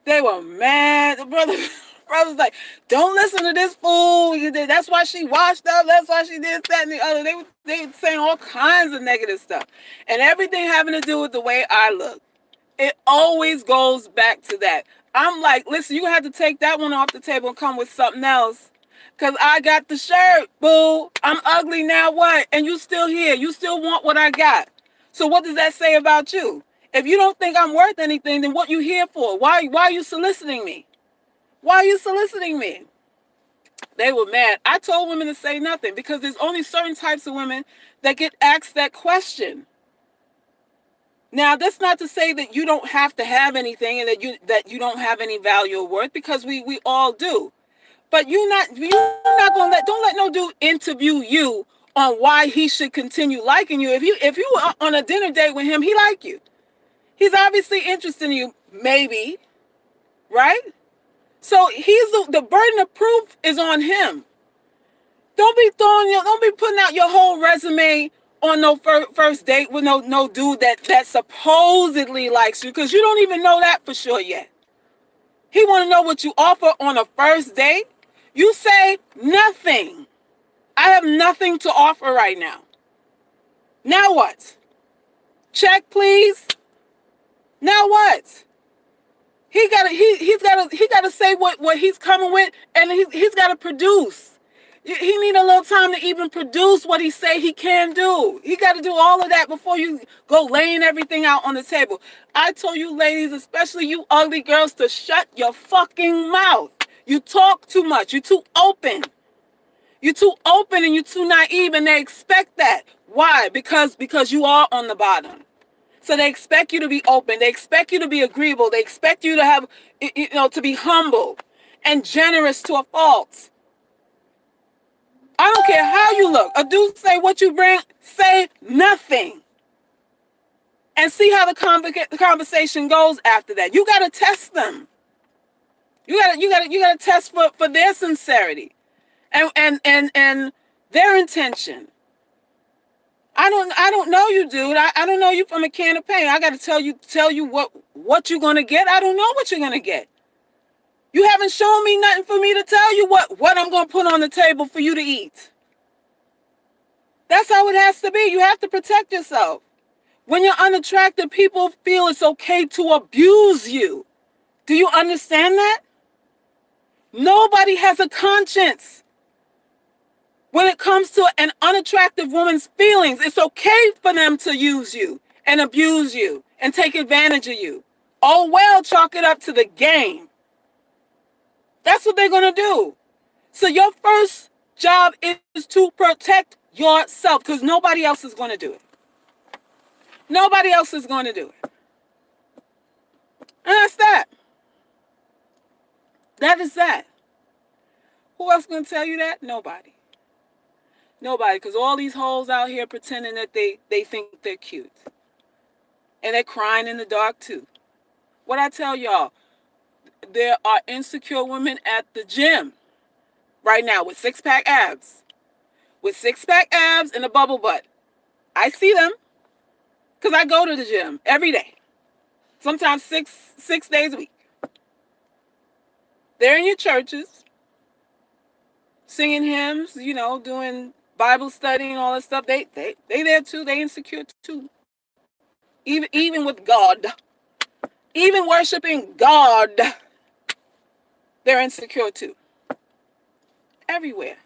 They were mad. The brother's like, don't listen to this fool. That's why she washed up. That's why she did that and the other. They were saying all kinds of negative stuff. And everything having to do with the way I look. It always goes back to that. I'm like, listen, you have to take that one off the table and come with something else. Because I got the shirt, boo. I'm ugly, now what? And you still here. You still want what I got. So what does that say about you? If you don't think I'm worth anything, then what you here for? Why are you soliciting me? Why are you soliciting me? They were mad. I told women to say nothing because there's only certain types of women that get asked that question. Now, that's not to say that you don't have to have anything and that you don't have any value or worth, because we all do. But you're not gonna don't let no dude interview you on why he should continue liking you. If you were on a dinner date with him, he like you. He's obviously interested in you, maybe, right? So the burden of proof is on him. Don't be putting out your whole resume on no first date with no dude that supposedly likes you, because you don't even know that for sure yet. He want to know what you offer on a first date. You say nothing. I have nothing to offer right now. Now what? Check, please. Now what? He's gotta say what he's coming with, and he's gotta produce. He need a little time to even produce what he say he can do. He got to do all of that before you go laying everything out on the table. I told you ladies, especially you ugly girls, to shut your fucking mouth. You talk too much. You're too open. You're too open and you're too naive, and they expect that. Why? Because you are on the bottom. So they expect you to be open. They expect you to be agreeable. They expect you to have, to be humble and generous to a fault. I don't care how you look. A dude say what you bring, say nothing. And see how the conversation goes after that. You gotta test them. You gotta test for their sincerity and their intention. I don't know you, dude. I don't know you from a can of paint. I gotta tell you what you're gonna get. I don't know what you're gonna get. You haven't shown me nothing for me to tell you what I'm gonna put on the table for you to eat. That's how it has to be. You have to protect yourself. When you're unattractive, people feel it's okay to abuse you. Do you understand that? Nobody has a conscience. When it comes to an unattractive woman's feelings, it's okay for them to use you and abuse you and take advantage of you. Oh, well, chalk it up to the game. That's what they're going to do. So your first job is to protect yourself, because nobody else is going to do it. Nobody else is going to do it. And that's that. That is that. Who else going to tell you that? Nobody. Nobody, because all these hoes out here pretending that they think they're cute. And they're crying in the dark too. What I tell y'all, there are insecure women at the gym right now with six-pack abs. With six-pack abs and a bubble butt. I see them because I go to the gym every day. Sometimes six days a week. They're in your churches, singing hymns, doing Bible study and all that stuff. They there too. They insecure too. Even with God, even worshiping God, they're insecure too. Everywhere.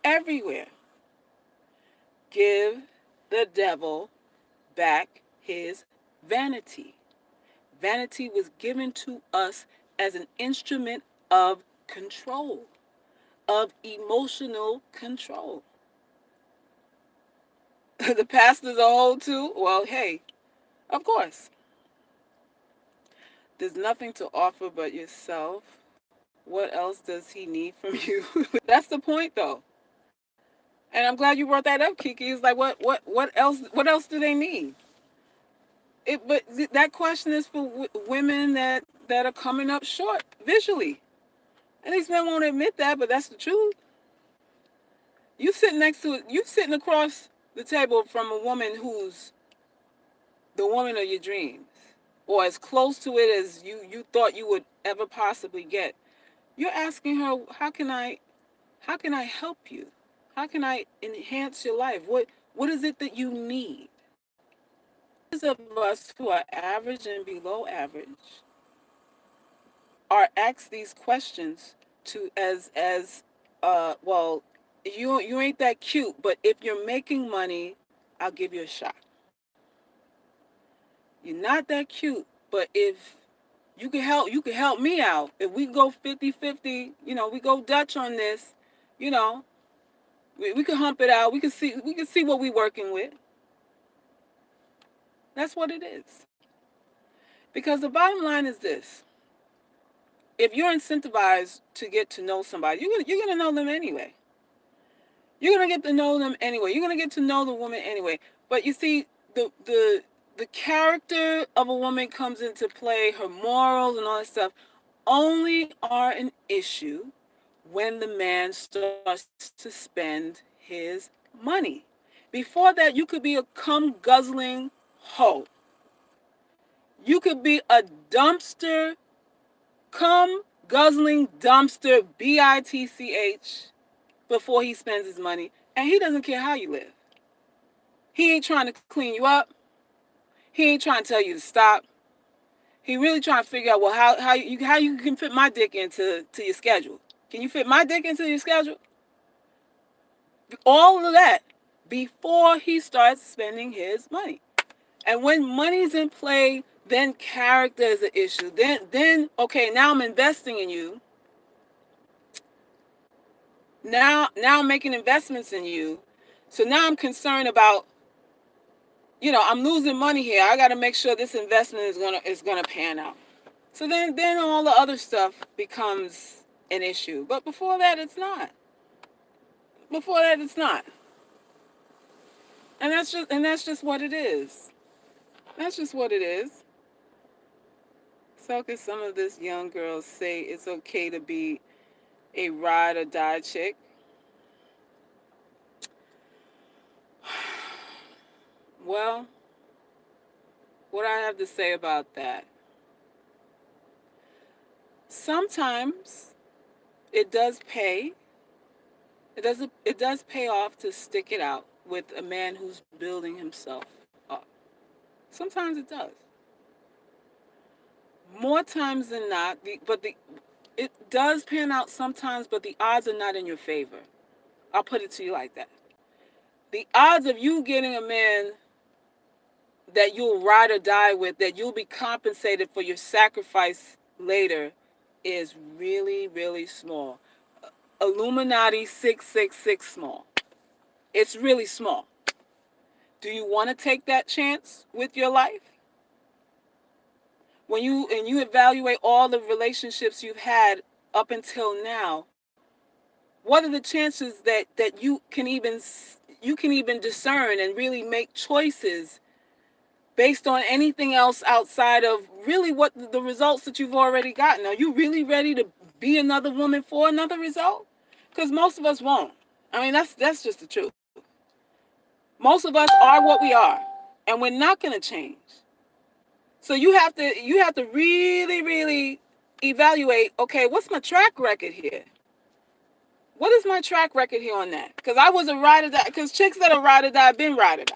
Everywhere. Give the devil back his vanity. Vanity was given to us as an instrument of control, of emotional control. The pastors are whole too? Well, hey, of course. There's nothing to offer but yourself. What else does he need from you? That's the point, though. And I'm glad you brought that up, Kiki. It's like, what else do they need? But that question is for women that are coming up short visually. And these men won't admit that, but that's the truth. You sitting across the table from a woman who's the woman of your dreams, or as close to it as you thought you would ever possibly get. You're asking her, how can I help you? How can I enhance your life? What is it that you need? Those of us who are average and below average are asked these questions to well, you ain't that cute, but if you're making money, I'll give you a shot. You're not that cute, but if you can help me out. If we go 50-50, we go Dutch on this, we can hump it out. We can see what we're working with. That's what it is. Because the bottom line is this. If you're incentivized to get to know somebody, you're gonna know them anyway. You're gonna get to know them anyway. You're gonna get to know the woman anyway. But you see, the character of a woman comes into play, her morals and all that stuff, only are an issue when the man starts to spend his money. Before that, you could be a cum guzzling hoe. You could be a dumpster, cum guzzling dumpster, bitch, before he spends his money, and he doesn't care how you live. He ain't trying to clean you up. He ain't trying to tell you to stop. He really trying to figure out, well, how you can fit my dick into your schedule. Can you fit my dick into your schedule? All of that before he starts spending his money. And when money's in play, then character is an issue. Then okay, now I'm investing in you. Now I'm making investments in you. So now I'm concerned about, I'm losing money here. I got to make sure this investment is gonna pan out. So then all the other stuff becomes an issue. But before that, it's not. Before that, it's not. And that's just what it is. That's just what it is. So can some of this young girls say it's okay to be a ride or die chick? Well, what I have to say about that, sometimes it does pay. It does pay off to stick it out with a man who's building himself up. Sometimes it does. More times than not, it does pan out sometimes, but the odds are not in your favor. I'll put it to you like that. The odds of you getting a man that you'll ride or die with, that you'll be compensated for your sacrifice later, is really, really small. Illuminati 666 small. It's really small. Do you want to take that chance with your life? When you evaluate all the relationships you've had up until now, what are the chances that you can even discern and really make choices based on anything else outside of really what the results that you've already gotten? Are you really ready to be another woman for another result? Because most of us won't. I mean, that's just the truth. Most of us are what we are, and we're not going to change. So you have to really, really evaluate. Okay, what's my track record here? What is my track record here on that? Because I was a ride or die. Because chicks that are ride or die been ride or die,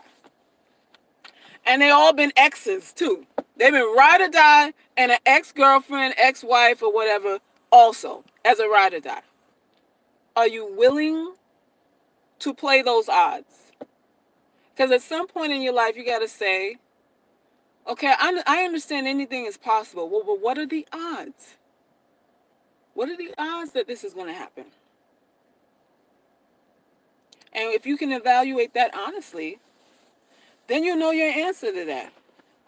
and they all been exes too. They've been ride or die and an ex-girlfriend, ex-wife, or whatever also as a ride or die. Are you willing to play those odds? Because at some point in your life, you got to say, okay, I understand anything is possible. Well, but what are the odds? What are the odds that this is going to happen? And if you can evaluate that honestly, then you know your answer to that.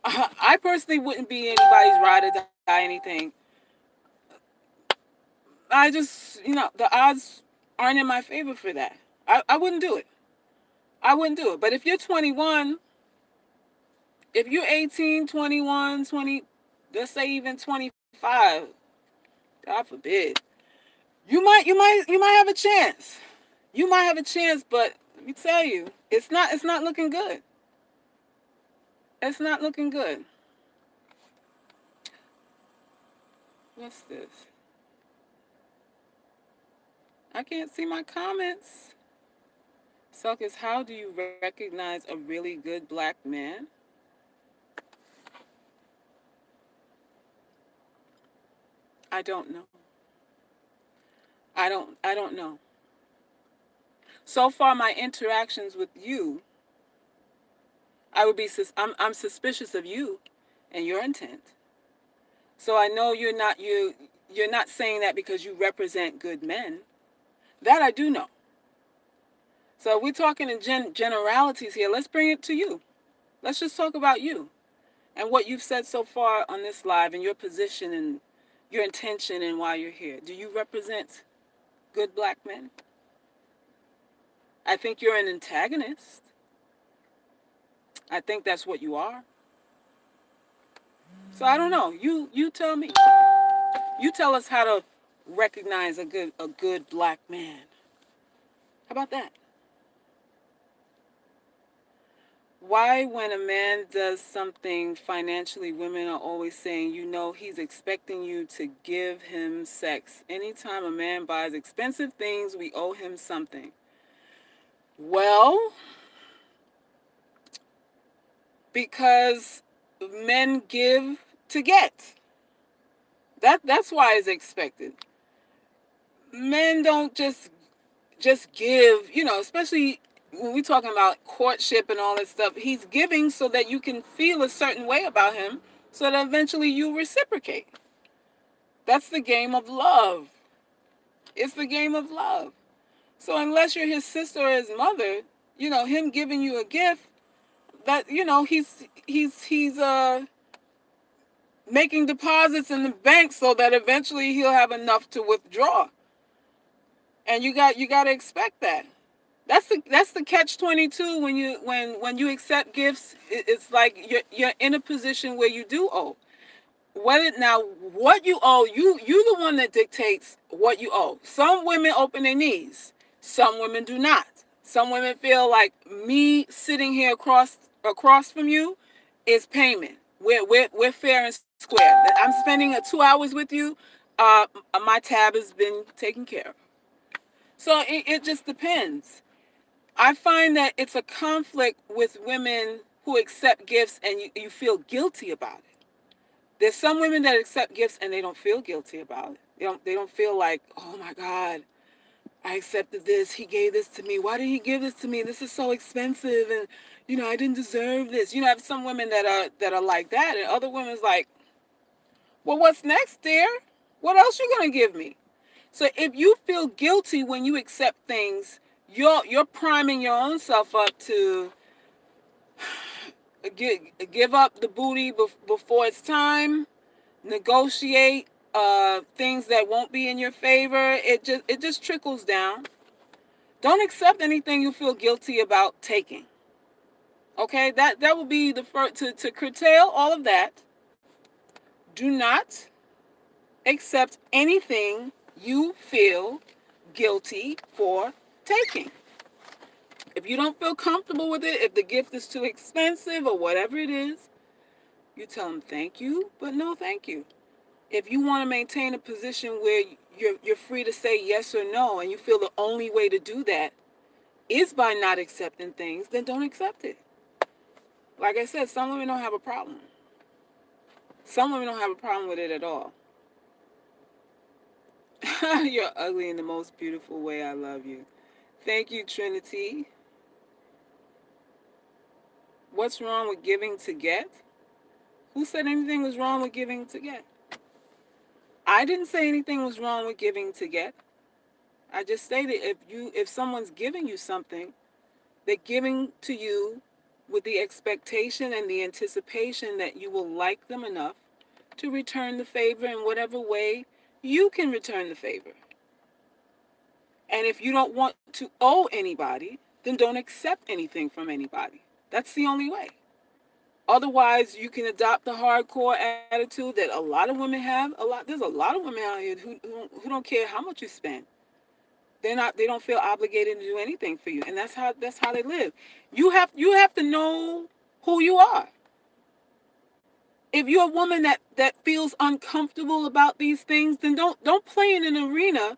I personally wouldn't be anybody's ride or die anything. I just, the odds aren't in my favor for that. I wouldn't do it. I wouldn't do it. But if you're 21, if you're 18, 21, 20, let's say even 25, God forbid, you might have a chance. You might have a chance, but let me tell you, it's not looking good. It's not looking good. What's this? I can't see my comments. Suckers, how do you recognize a really good black man? I don't know. I don't know. So far my interactions with you, I'm suspicious of you and your intent. So I know you're not saying that because you represent good men. That I do know. So we're talking in generalities here. Let's bring it to you. Let's just talk about you and what you've said so far on this live and your position and your intention and why you're here. Do you represent good black men? I think you're an antagonist. I think that's what you are. So I don't know. You tell me. You tell us how to recognize a good black man. How about that? Why, when a man does something financially, women are always saying, he's expecting you to give him sex. Anytime a man buys expensive things, we owe him something. Well, because men give to get. That's why it's expected. Men don't just give, especially when we're talking about courtship and all that stuff. He's giving so that you can feel a certain way about him, so that eventually you reciprocate. That's the game of love. It's the game of love. So unless you're his sister or his mother, him giving you a gift, that he's making deposits in the bank so that eventually he'll have enough to withdraw. And you got to expect that. That's the catch 22 when you accept gifts. It's like you're in a position where you do owe. What you owe, you the one that dictates what you owe. Some women open their knees. Some women do not. Some women feel like me sitting here across from you is payment. We're fair and square. I'm spending 2 hours with you. My tab has been taken care of. So it just depends. I find that it's a conflict with women who accept gifts and you feel guilty about it. There's some women that accept gifts and they don't feel guilty about it. They don't feel like, oh my God, I accepted this. He gave this to me. Why did he give this to me? This is so expensive, and I didn't deserve this. I have some women that are like that, and other women's like, well, what's next, dear? What else you gonna give me? So if you feel guilty when you accept things, you're priming your own self up to give up the booty before it's time, negotiate things that won't be in your favor. It just trickles down. Don't accept anything you feel guilty about taking. Okay, that would be the first to curtail all of that. Do not accept anything you feel guilty for taking. If you don't feel comfortable with it, if the gift is too expensive or whatever it is, you tell them thank you, but no thank you. If you want to maintain a position where you're free to say yes or no, and you feel the only way to do that is by not accepting things, then don't accept it. Like I said, some women don't have a problem. Some women don't have a problem with it at all. You're ugly in the most beautiful way. I love you. Thank you, Trinity. What's wrong with giving to get? Who said anything was wrong with giving to get? I didn't say anything was wrong with giving to get. I just stated if someone's giving you something, they're giving to you with the expectation and the anticipation that you will like them enough to return the favor in whatever way you can return the favor. And if you don't want to owe anybody, then don't accept anything from anybody. That's the only way. Otherwise, you can adopt the hardcore attitude that a lot of women have. There's a lot of women out here who don't care how much you spend. They don't feel obligated to do anything for you, and that's how they live. You have to know who you are. If you're a woman that feels uncomfortable about these things, then don't play in an arena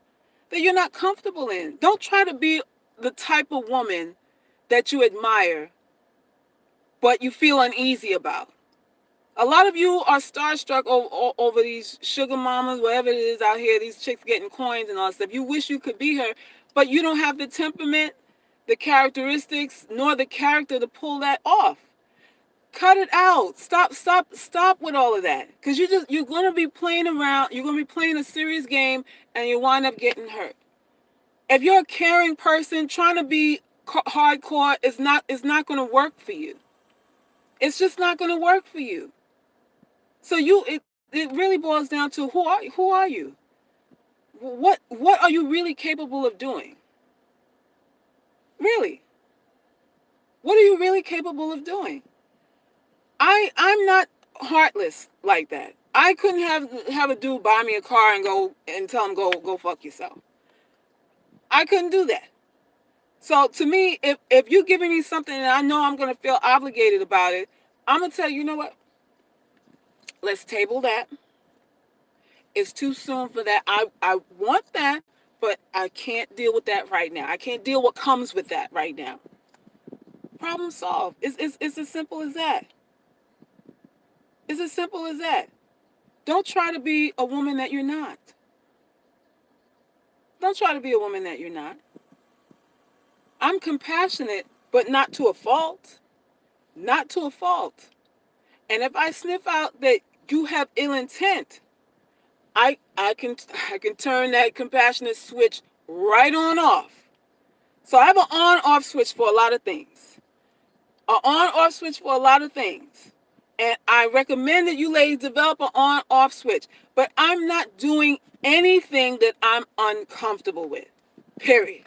that you're not comfortable in. Don't try to be the type of woman that you admire but you feel uneasy about. A lot of you are starstruck over these sugar mamas, whatever it is out here, these chicks getting coins and all that stuff. You wish you could be her, but you don't have the temperament, the characteristics, nor the character to pull that off. Cut it out. Stop with all of that. Because you're gonna be playing around, you're gonna be playing a serious game, and you wind up getting hurt. If you're a caring person, trying to be hardcore is not gonna work for you. It's just not gonna work for you. So it really boils down to who are you? What are you really capable of doing? Really? What are you really capable of doing? I'm not heartless like that. I couldn't have a dude buy me a car and go and tell him go fuck yourself. I couldn't do that. So to me, if you're giving me something and I know I'm gonna feel obligated about it, I'm gonna tell you, you know what? Let's table that. It's too soon for that. I want that, but I can't deal with that right now. I can't deal what comes with that right now. Problem solved. It's as simple as that. It's as simple as that. Don't try to be a woman that you're not. Don't try to be a woman that you're not. I'm compassionate, but not to a fault. Not to a fault. And if I sniff out that you have ill intent, I can turn that compassionate switch right on off. So I have an on off switch for a lot of things. An on off switch for a lot of things. And I recommend that you ladies develop an on off switch. But I'm not doing anything that I'm uncomfortable with. Period.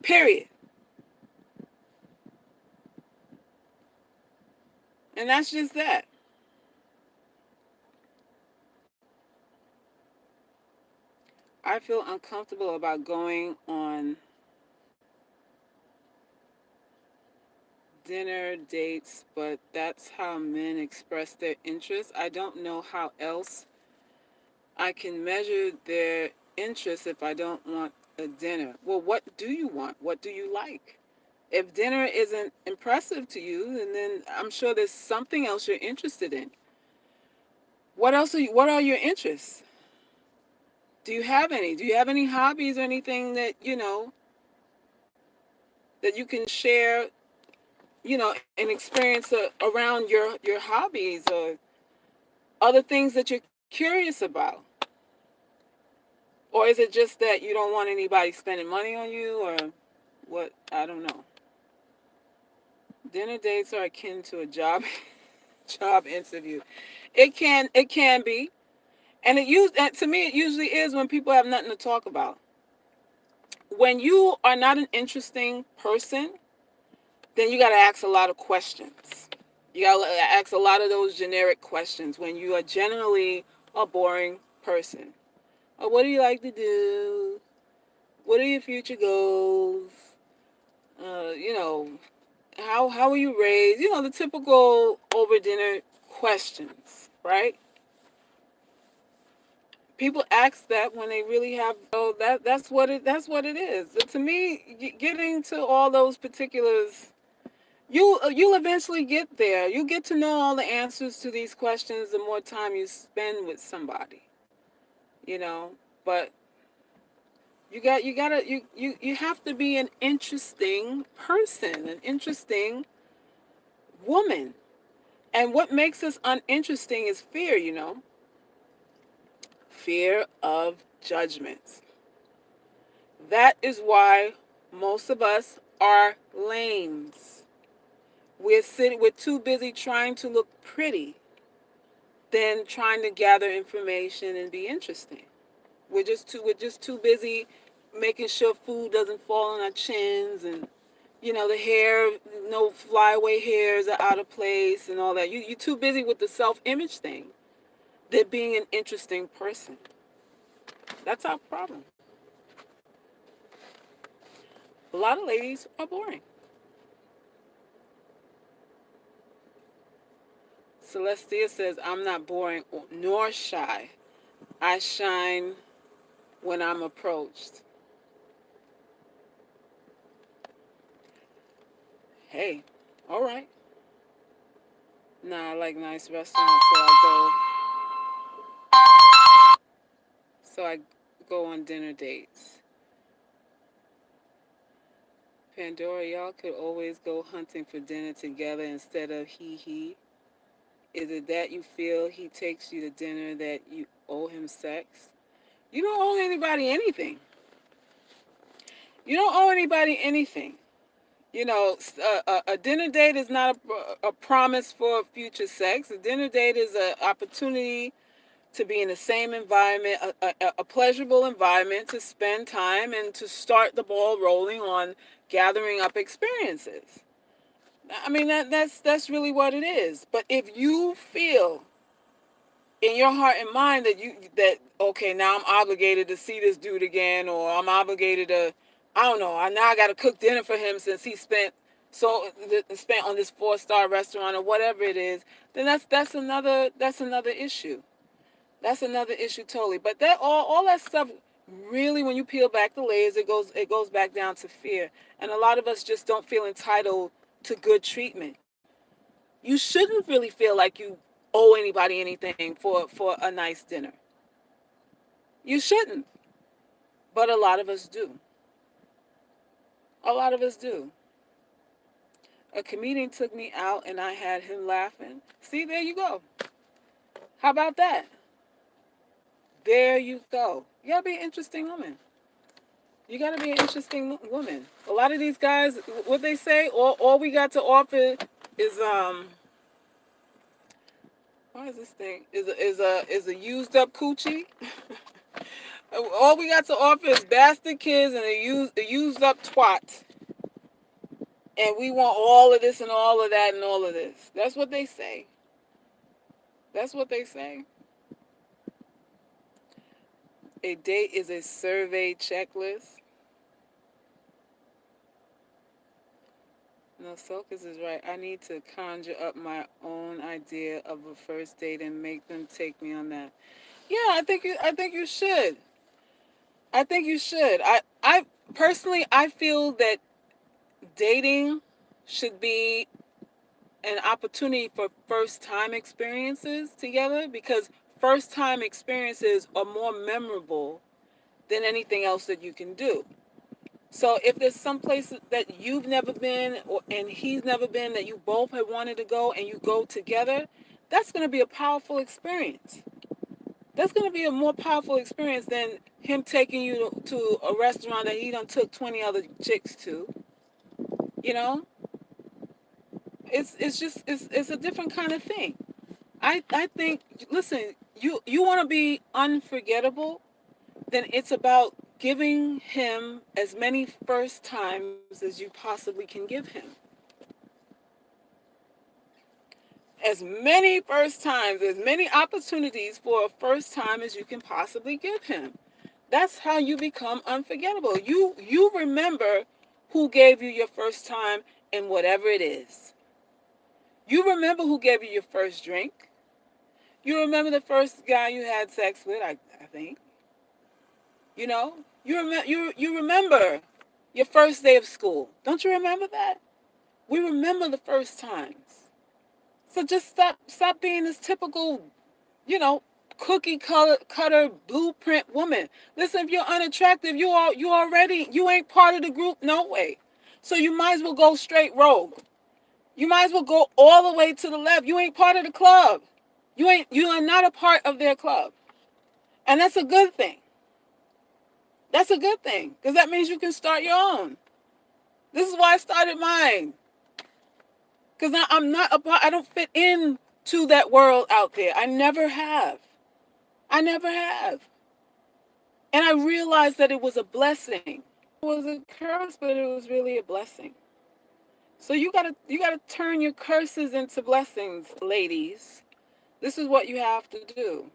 Period. And that's just that. I feel uncomfortable about going on dinner dates, but that's how men express their interest. I don't know how else I can measure their interest if I don't want a dinner. Well, what do you want? What do you like? If dinner isn't impressive to you, and then I'm sure there's something else you're interested in. What are your interests? Do you have any? Do you have any hobbies or anything that, that you can share, and experience around your hobbies or other things that you're curious about? Or is it just that you don't want anybody spending money on you or what? I don't know. Dinner dates are akin to a job job interview. It can be. And to me it usually is when people have nothing to talk about. When you are not an interesting person, then you got to ask a lot of questions. You got to ask a lot of those generic questions when you are generally a boring person. What do you like to do? What are your future goals? You know, how were you raised? You know, the typical over dinner questions, right? People ask that when they really have. Oh, that's what it is. To me, getting to all those particulars, you'll eventually get there. You get to know all the answers to these questions the more time you spend with somebody. You know, but you have to be an interesting person, an interesting woman. And what makes us uninteresting is fear, fear of judgment. That is why most of us are lames. We're too busy trying to look pretty than trying to gather information and be interesting. We're just too busy making sure food doesn't fall on our chins, and the hair, no flyaway hairs are out of place and all that. You're too busy with the self-image thing than being an interesting person. That's our problem. A lot of ladies are boring. Celestia says, I'm not boring nor shy. I shine when I'm approached. Hey, all right. Nah, I like nice restaurants, so I go on dinner dates. Pandora, y'all could always go hunting for dinner together instead of he. Is it that you feel he takes you to dinner that you owe him sex? You don't owe anybody anything. You don't owe anybody anything. A dinner date is not a promise for future sex. A dinner date is an opportunity to be in the same environment, a pleasurable environment to spend time and to start the ball rolling on gathering up experiences. I mean, that's really what it is. But if you feel in your heart and mind that okay, now I'm obligated to see this dude again, or I'm obligated to, I don't know, I now I got to cook dinner for him since he spent on this 4-star restaurant or whatever it is, then that's another issue. That's another issue totally. But that all that stuff really, when you peel back the layers, it goes back down to fear, and a lot of us just don't feel entitled to good treatment. You shouldn't really feel like you owe anybody anything for a nice dinner. You shouldn't. But a lot of us do. A lot of us do. A comedian took me out and I had him laughing. See, there you go. How about that? There you go. You gotta be an interesting woman. You gotta be an interesting woman. A lot of these guys, what they say, all we got to offer is what is this thing? Is a used up coochie. All we got to offer is bastard kids and a used up twat. And we want all of this and all of that and all of this. That's what they say. That's what they say. A date is a survey checklist. No, Sokas is right. I need to conjure up my own idea of a first date and make them take me on that. Yeah, I think you should. I think you should. I personally I feel that dating should be an opportunity for first time experiences together, because first time experiences are more memorable than anything else that you can do. So if there's some place that you've never been and he's never been that you both have wanted to go and you go together, that's going to be a powerful experience. That's going to be a more powerful experience than him taking you to a restaurant that he done took 20 other chicks to. You know, it's a different kind of thing. I think, listen, you want to be unforgettable, then it's about giving him as many first times as you possibly can give him. As many first times, as many opportunities for a first time as you can possibly give him. That's how you become unforgettable. You remember who gave you your first time in whatever it is. You remember who gave you your first drink. You remember the first guy you had sex with, I think. You know, you remember your first day of school. Don't you remember that? We remember the first times. So just stop being this typical, you know, cutter blueprint woman. Listen, if you're unattractive, you ain't part of the group, no way. So you might as well go straight rogue. You might as well go all the way to the left. You ain't part of the club. You are not a part of their club. And that's a good thing. That's a good thing, because that means you can start your own. This is why I started mine. Because I'm not I don't fit into that world out there. I never have. I never have. And I realized that it was a blessing. It was a curse, but it was really a blessing. So you gotta turn your curses into blessings, ladies. This is what you have to do.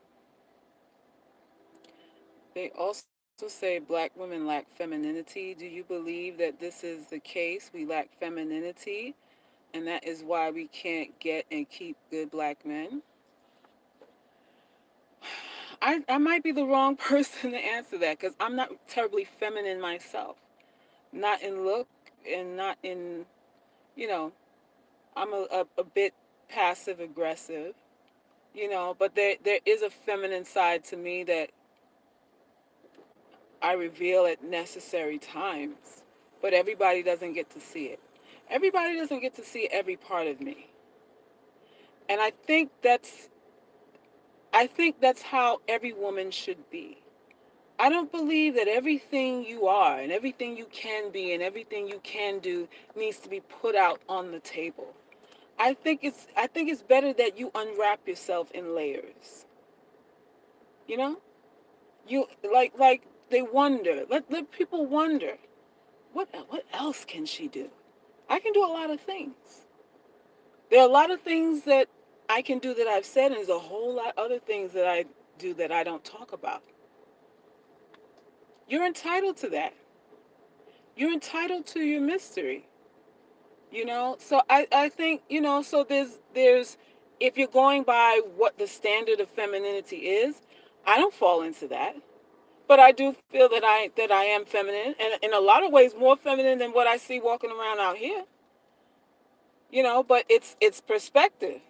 They also say black women lack femininity. Do you believe that this is the case? We lack femininity, and that is why we can't get and keep good black men? I might be the wrong person to answer that, because I'm not terribly feminine myself. Not in look and not in, you know, I'm a bit passive aggressive, but there is a feminine side to me that I reveal at necessary times. But everybody doesn't get to see it. Everybody doesn't get to see every part of me. And I think that's how every woman should be. I don't believe that everything you are and everything you can be and everything you can do needs to be put out on the table. I think it's better that you unwrap yourself in layers. You know, you like they wonder. Let people wonder. What else can she do? I can do a lot of things. There are a lot of things that I can do that I've said, and there's a whole lot other things that I do that I don't talk about. You're entitled to that. You're entitled to your mystery. So I think, so there's if you're going by what the standard of femininity is, I don't fall into that. But I do feel that I am feminine, and in a lot of ways more feminine than what I see walking around out here. But it's perspective.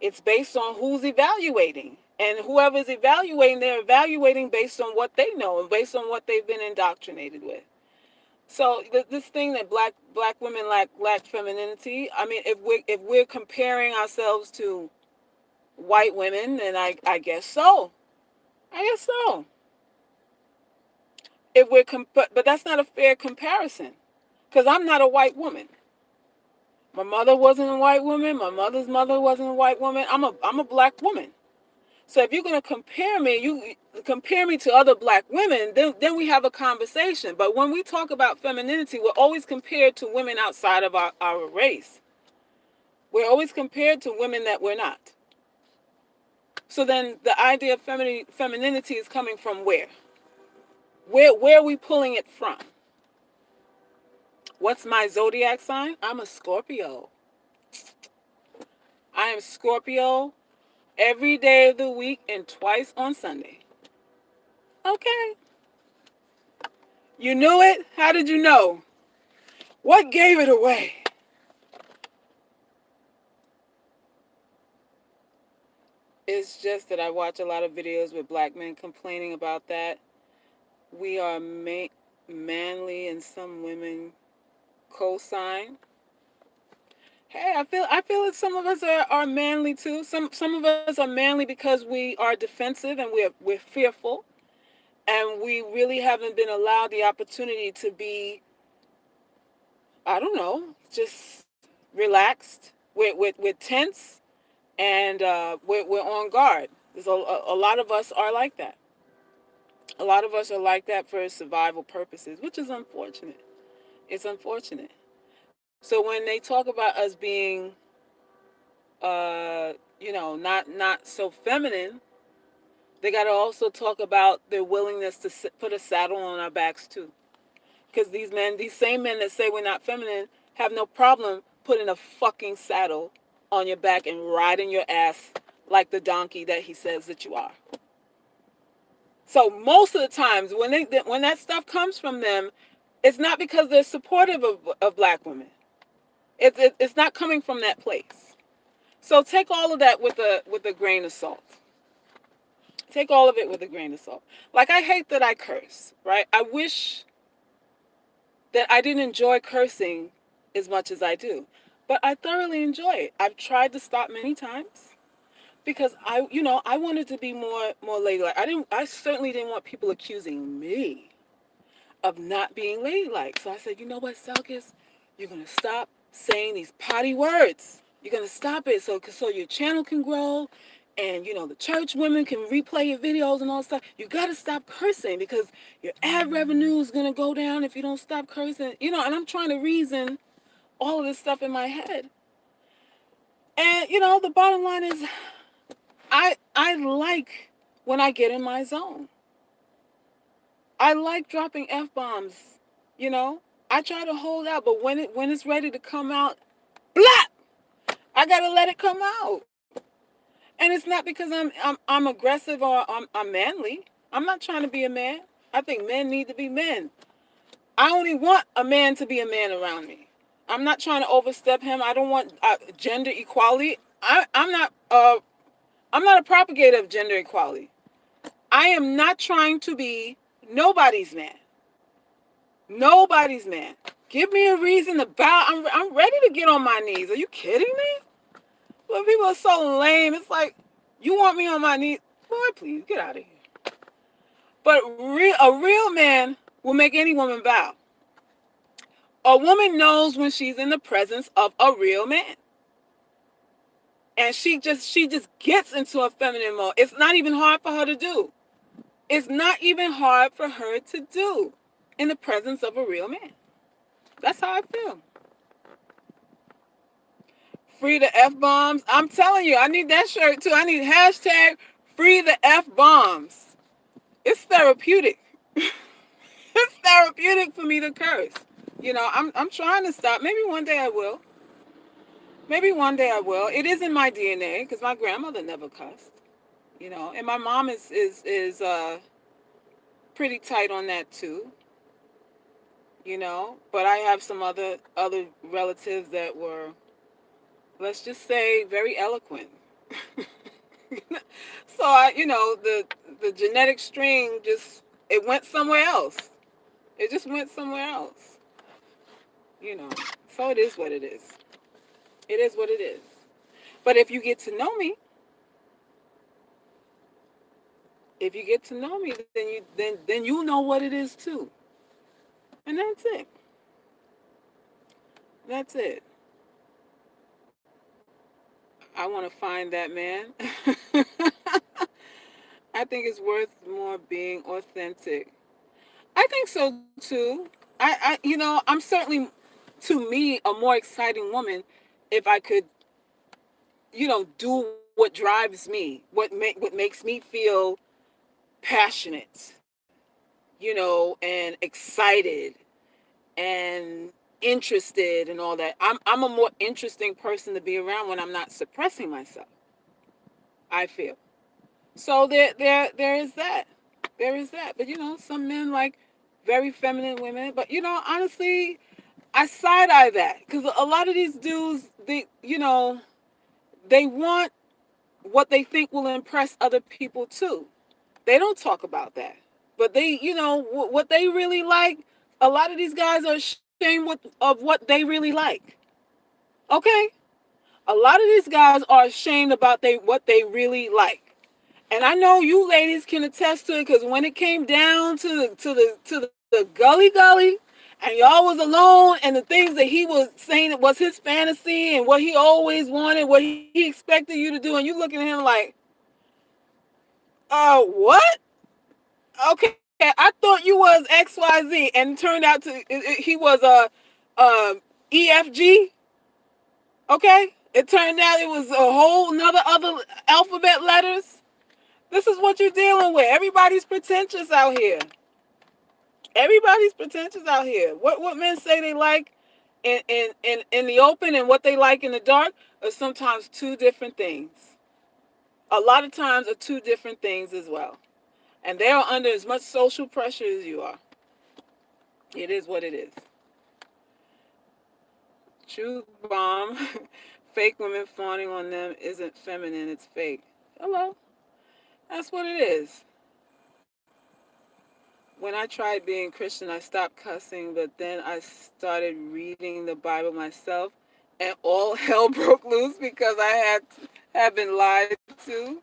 It's based on who's evaluating. And whoever's evaluating, they're evaluating based on what they know and based on what they've been indoctrinated with. So this thing that black women lack femininity. I mean, if we're comparing ourselves to white women, then I guess so. I guess so. If but that's not a fair comparison, because I'm not a white woman. My mother wasn't a white woman. My mother's mother wasn't a white woman. I'm a black woman. So if you're gonna you compare me to other black women, then we have a conversation. But when we talk about femininity, we're always compared to women outside of our race. We're always compared to women that we're not. So then the idea of femininity is coming from where? Where are we pulling it from? What's my zodiac sign? I'm a Scorpio. I am Scorpio every day of the week and twice on Sunday. Okay. You knew it? How did you know? What gave it away? It's just that I watch a lot of videos with black men complaining about that. We are manly and some women co-sign. Hey, I feel that some of us are manly too. Some of us are manly because we are defensive and we're fearful, and we really haven't been allowed the opportunity to be, I don't know, just relaxed. We're tense, and we're on guard. There's a lot of us are like that. A lot of us are like that for survival purposes, which is unfortunate. It's unfortunate. So when they talk about us being, not so feminine, they got to also talk about their willingness to put a saddle on our backs too. Because these same men that say we're not feminine, have no problem putting a fucking saddle on your back and riding your ass like the donkey that he says that you are. So most of the times when that stuff comes from them, it's not because they're supportive of black women. It's not coming from that place. So take all of that with a grain of salt. Take all of it with a grain of salt. Like, I hate that I curse, right? I wish that I didn't enjoy cursing as much as I do. But I thoroughly enjoy it. I've tried to stop many times because I wanted to be more ladylike. I certainly didn't want people accusing me of not being ladylike. So I said, you know what, Selkis, you're gonna stop saying these potty words. You're gonna stop it so your channel can grow, and the church women can replay your videos and all that stuff. You gotta stop cursing because your ad revenue is gonna go down if you don't stop cursing. And I'm trying to reason all of this stuff in my head. And the bottom line is, I like when I get in my zone. I like dropping F-bombs, I try to hold out, but when it's ready to come out, blah! I gotta let it come out. And it's not because I'm aggressive or I'm manly. I'm not trying to be a man. I think men need to be men. I only want a man to be a man around me. I'm not trying to overstep him. I don't want gender equality. I'm not a propagator of gender equality. I am not trying to be nobody's man. Nobody's man. Give me a reason to bow. I'm ready to get on my knees. Are you kidding me? Well, people are so lame. It's like, you want me on my knees? Boy, please, get out of here. But a real man will make any woman bow. A woman knows when she's in the presence of a real man. And she just gets into a feminine mode. It's not even hard for her to do. It's not even hard for her to do in the presence of a real man. That's how I feel. Free the F bombs. I'm telling you, I need that shirt too. I need hashtag free the F bombs. It's therapeutic. It's therapeutic for me to curse. I'm trying to stop. Maybe one day I will. Maybe one day I will. It is in my DNA because my grandmother never cussed. And my mom is pretty tight on that too. But I have some other relatives that were, let's just say, very eloquent. So the genetic string just, it went somewhere else. It just went somewhere else. You know. So it is what it is. It is what it is. But if you get to know me, then you know what it is too. And that's it. That's it. I want to find that man. I think it's worth more being authentic. I think so too. I'm certainly, to me, a more exciting woman if I could, do what drives me, what makes me feel passionate, and excited and interested and all that. I'm a more interesting person to be around when I'm not suppressing myself, I feel. So there is that. There is that. But some men like very feminine women. But honestly, I side eye that because a lot of these dudes, they want what they think will impress other people too. They don't talk about that. But they, what they really like. A lot of these guys are ashamed of what they really like. Okay, a lot of these guys are ashamed about what they really like. And I know you ladies can attest to it because when it came down to the gully, and y'all was alone, and the things that he was saying it was his fantasy and what he always wanted, what he expected you to do, and you looking at him like, what? Okay, I thought you was XYZ, and it turned out he was EFG. Okay, it turned out it was a whole another other alphabet letters. This is what you're dealing with. Everybody's pretentious out here. Everybody's pretentious out here. What men say they like in the open and what they like in the dark are sometimes two different things. A lot of times are two different things as well. And they are under as much social pressure as you are. It is what it is. Truth bomb. Fake women fawning on them isn't feminine, it's fake. Hello. That's what it is. When I tried being Christian, I stopped cussing, but then I started reading the Bible myself, and all hell broke loose because I had been lied to.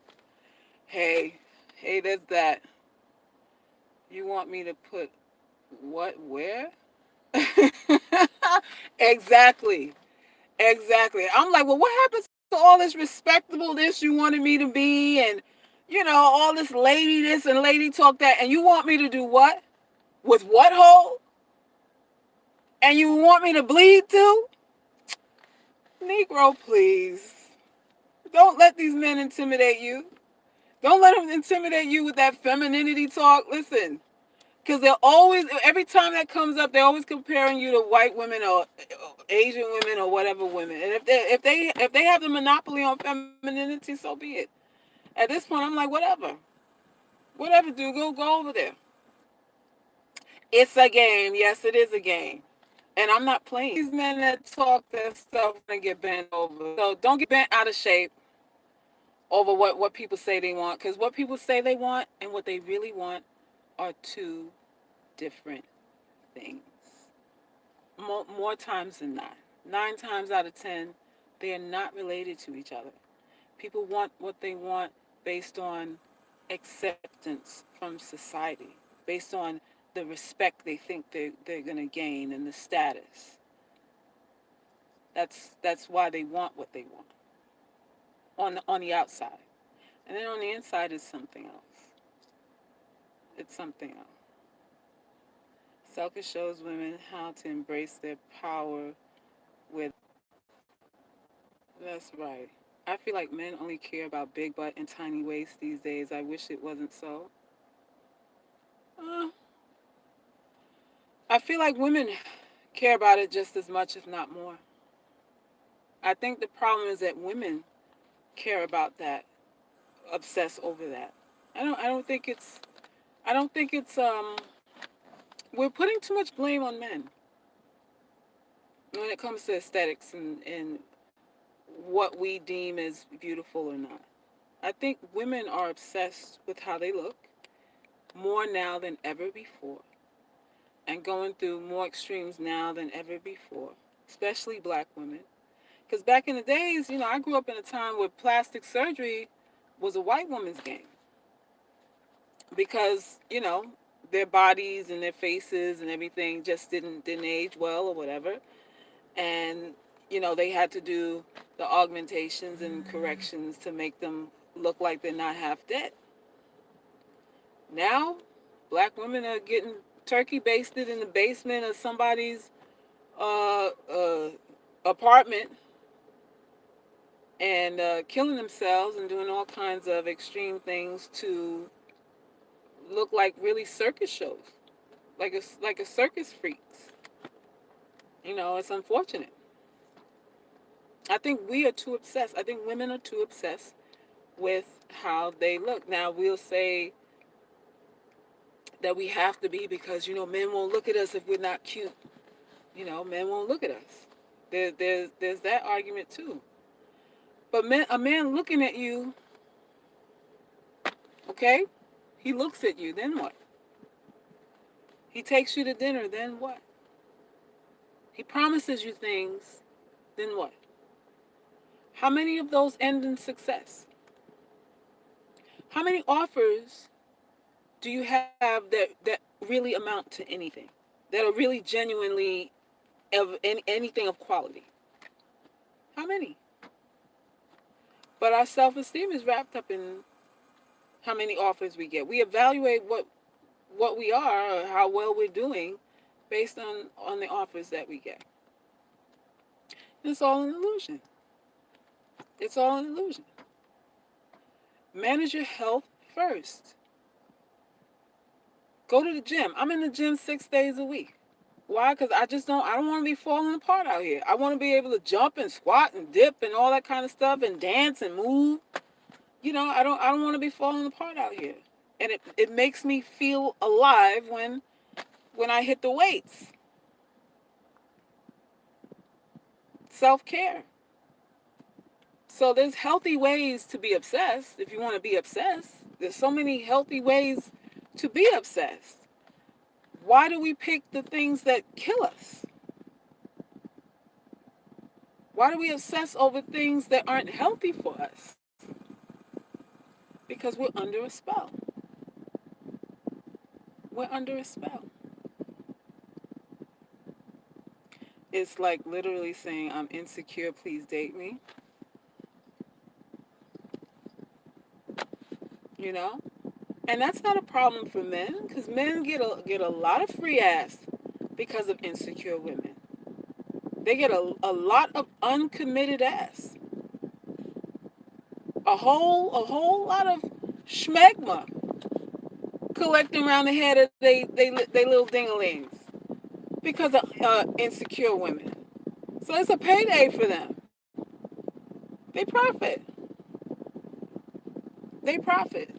Hey, hey, there's that. You want me to put what where? Exactly. Exactly. I'm like, well, what happens to all this respectableness you wanted me to be, and all this lady this and lady talk that, and you want me to do what? With what hole? And you want me to bleed too? Negro, please. Don't let these men intimidate you. Don't let them intimidate you with that femininity talk. Listen, because they're always, every time that comes up, they're always comparing you to white women or Asian women or whatever women. And if they have the monopoly on femininity, so be it. At this point, I'm like, whatever, dude, go over there. It's a game. Yes, it is a game. And I'm not playing. These men that talk that stuff gonna get bent over. So don't get bent out of shape over what people say they want. Because what people say they want and what they really want are two different things. More times than not. 9 times out of 10, they are not related to each other. People want what they want based on acceptance from society, based on the respect they think they're going to gain and the status. That's why they want what they want on the outside. And then on the inside is something else. It's something else. Selka shows women how to embrace their power with. That's right. I feel like men only care about big butt and tiny waist these days. I wish it wasn't so. Uh, I feel like women care about it just as much, if not more. I think the problem is that women care about that, obsess over that. I don't think it's we're putting too much blame on men when it comes to aesthetics and what we deem as beautiful or not. I think women are obsessed with how they look more now than ever before and going through more extremes now than ever before, especially black women. Because back in the days, I grew up in a time where plastic surgery was a white woman's game because, their bodies and their faces and everything just didn't age well or whatever. And, they had to do the augmentations and corrections to make them look like they're not half dead. Now, black women are getting turkey basted in the basement of somebody's uh, uh, apartment and killing themselves and doing all kinds of extreme things to look like really circus shows, like a circus freaks. It's unfortunate. I think we are too obsessed. I think women are too obsessed with how they look. Now we'll say that we have to be because men won't look at us if we're not cute. Men won't look at us. There's that argument too. But a man looking at you, okay, he looks at you. Then what? He takes you to dinner. Then what? He promises you things. Then what? How many of those end in success? How many offers do you have that really amount to anything? That are really genuinely of anything of quality? How many? But our self-esteem is wrapped up in how many offers we get. We evaluate what we are or how well we're doing based on the offers that we get. And it's all an illusion. It's all an illusion. Manage your health first. Go to the gym. I'm in the gym 6 days a week. Why? Because I don't want to be falling apart out here. I want to be able to jump and squat and dip and all that kind of stuff and dance and move. I don't want to be falling apart out here. And it makes me feel alive when I hit the weights. Self-care. So there's healthy ways to be obsessed if you want to be obsessed. There's so many healthy ways to be obsessed. Why do we pick the things that kill us? Why do we obsess over things that aren't healthy for us? Because we're under a spell. We're under a spell. It's like literally saying, I'm insecure, please date me. You know? And that's not a problem for men, because men get a lot of free ass because of insecure women. They get a lot of uncommitted ass. A whole lot of schmegma collecting around the head of they little dinglings because of insecure women. So it's a payday for them. They profit. They profit.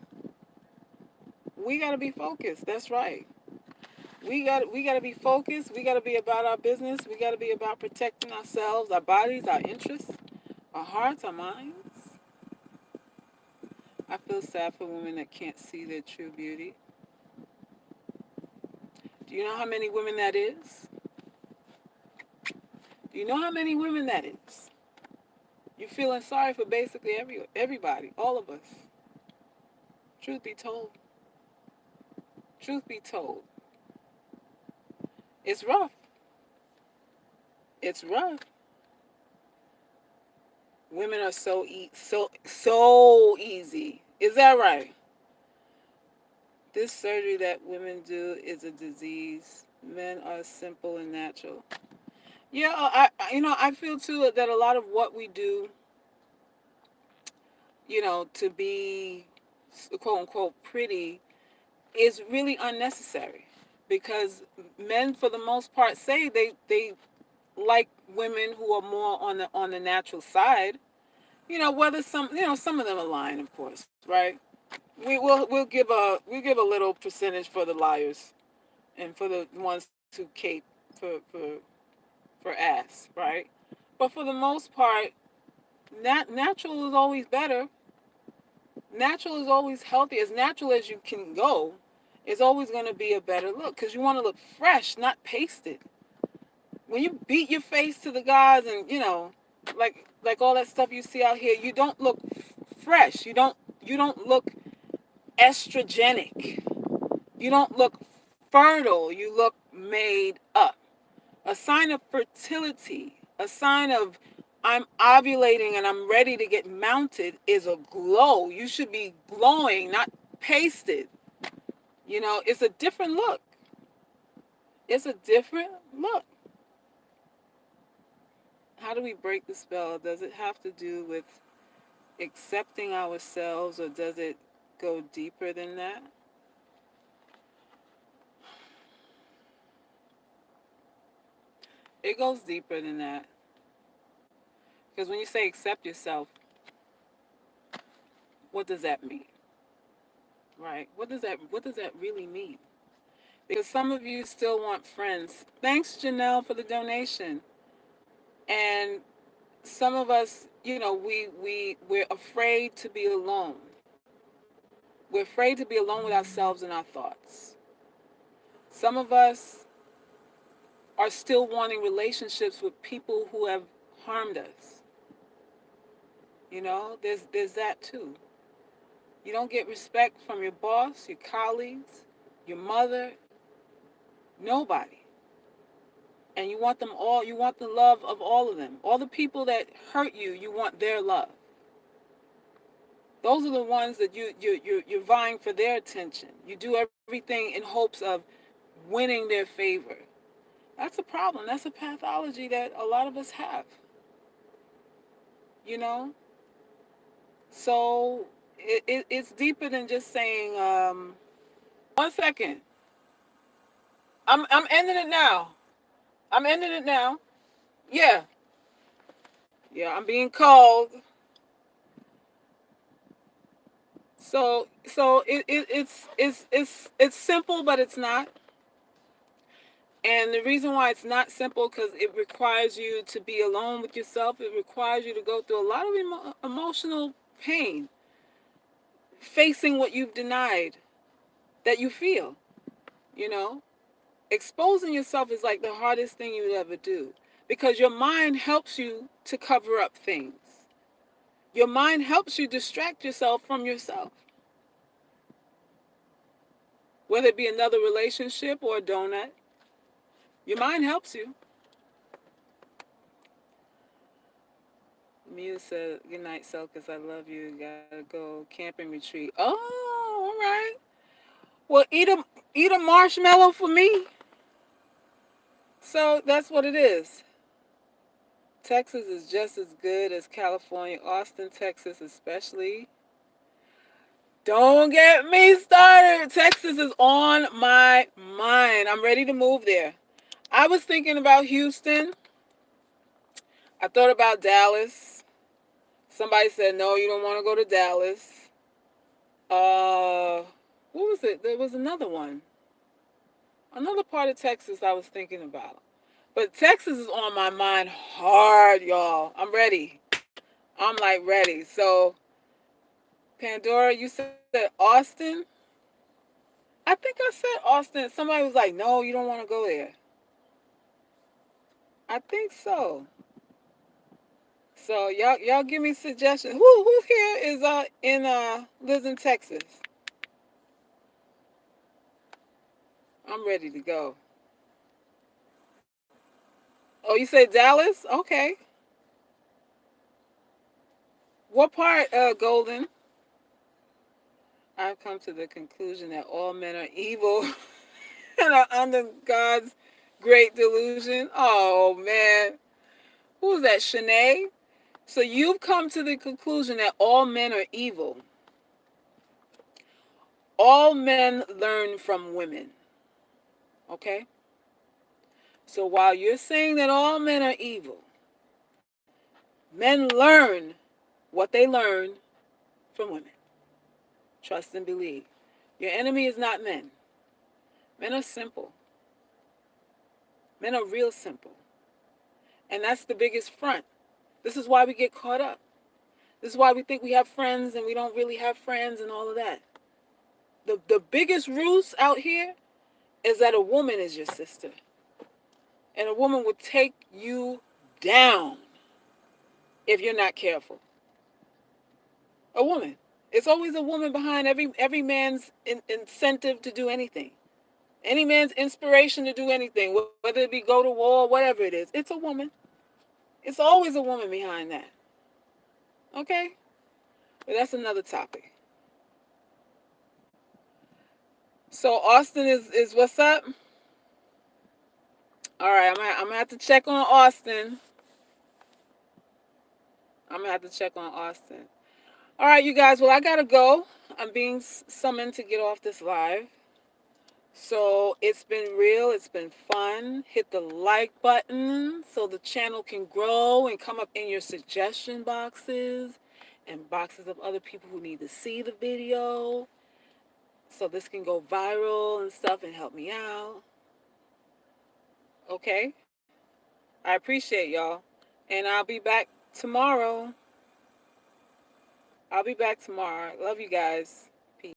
We gotta be focused. That's right. We gotta be focused. We gotta be about our business. We gotta be about protecting ourselves, our bodies, our interests, our hearts, our minds. I feel sad for women that can't see their true beauty. Do you know how many women that is? Do you know how many women that is? You're feeling sorry for basically everybody, all of us. Truth be told. Truth be told. It's rough. It's rough. Women are so easy. Is that right? This surgery that women do is a disease. Men are simple and natural. Yeah, I feel too that a lot of what we do, to be quote unquote pretty is really unnecessary because men for the most part say they like women who are more on the natural side. Whether some of them are lying, of course, right? We'll give a little percentage for the liars and for the ones who cape for ass, right? But for the most part, natural is always better. Natural is always healthy. As natural as you can go, it's always going to be a better look because you want to look fresh, not pasted. When you beat your face to the guys and like all that stuff you see out here, you don't look fresh. You don't look estrogenic. You don't look fertile. You look made up. A sign of fertility, a sign of I'm ovulating and I'm ready to get mounted is a glow. You should be glowing, not pasted. It's a different look. It's a different look. How do we break the spell? Does it have to do with accepting ourselves or does it go deeper than that? It goes deeper than that. Because when you say accept yourself, what does that mean? Right? What does that really mean? Because some of you still want friends. Thanks, Janelle, for the donation. And some of us, we're afraid to be alone. We're afraid to be alone with ourselves and our thoughts. Some of us are still wanting relationships with people who have harmed us. There's that too. You don't get respect from your boss, your colleagues, your mother, nobody. And you want them all, you want the love of all of them. All the people that hurt you, you want their love. Those are the ones that you're vying for their attention. You do everything in hopes of winning their favor. That's a problem. That's a pathology that a lot of us have. You know? So it's deeper than just saying, 1 second. I'm ending it now. I'm ending it now. Yeah. Yeah, I'm being called. So it's simple, but it's not. And the reason why it's not simple because it requires you to be alone with yourself. It requires you to go through a lot of emotional pain, facing what you've denied that you feel. You know, exposing yourself is like the hardest thing you would ever do because your mind helps you to cover up things. Your mind helps you distract yourself from yourself, whether it be another relationship or a donut. Your mind helps you. Muse said, "Good night, Selkis. I love you. Gotta go camping retreat." Oh, all right. Well, eat a marshmallow for me. So that's what it is. Texas is just as good as California. Austin, Texas, especially. Don't get me started. Texas is on my mind. I'm ready to move there. I was thinking about Houston. I thought about Dallas. Somebody said, no, you don't want to go to Dallas. Uh, what was it? There was another one. Another part of Texas I was thinking about. But Texas is on my mind hard, y'all. I'm ready. I'm like ready. So, Pandora, you said Austin? I think I said Austin. Somebody was like, no, you don't want to go there. I think so. So y'all give me suggestions. Who's here is in lives in Texas? I'm ready to go. Oh, you say Dallas? Okay. What part, Golden? I've come to the conclusion that all men are evil and are under God's great delusion. Oh man. Who is that, Shanae? So you've come to the conclusion that all men are evil. All men learn from women. Okay? So while you're saying that all men are evil, men learn what they learn from women. Trust and believe. Your enemy is not men. Men are simple. Men are real simple. And that's the biggest front. This is why we get caught up. This is why we think we have friends and we don't really have friends and all of that. The biggest ruse out here is that a woman is your sister. And a woman will take you down if you're not careful. A woman. It's always a woman behind every man's incentive to do anything. Any man's inspiration to do anything, whether it be go to war, whatever it is, it's a woman. It's always a woman behind that. Okay? But that's another topic. So Austin is what's up? All right, I'm gonna have to check on Austin. I'm gonna have to check on Austin. All right, you guys. Well, I gotta go. I'm being summoned to get off this live. So it's been real. It's been fun. Hit the like button so the channel can grow and come up in your suggestion boxes and boxes of other people who need to see the video. So this can go viral and stuff and help me out. Okay? I appreciate y'all. And I'll be back tomorrow. Love you guys.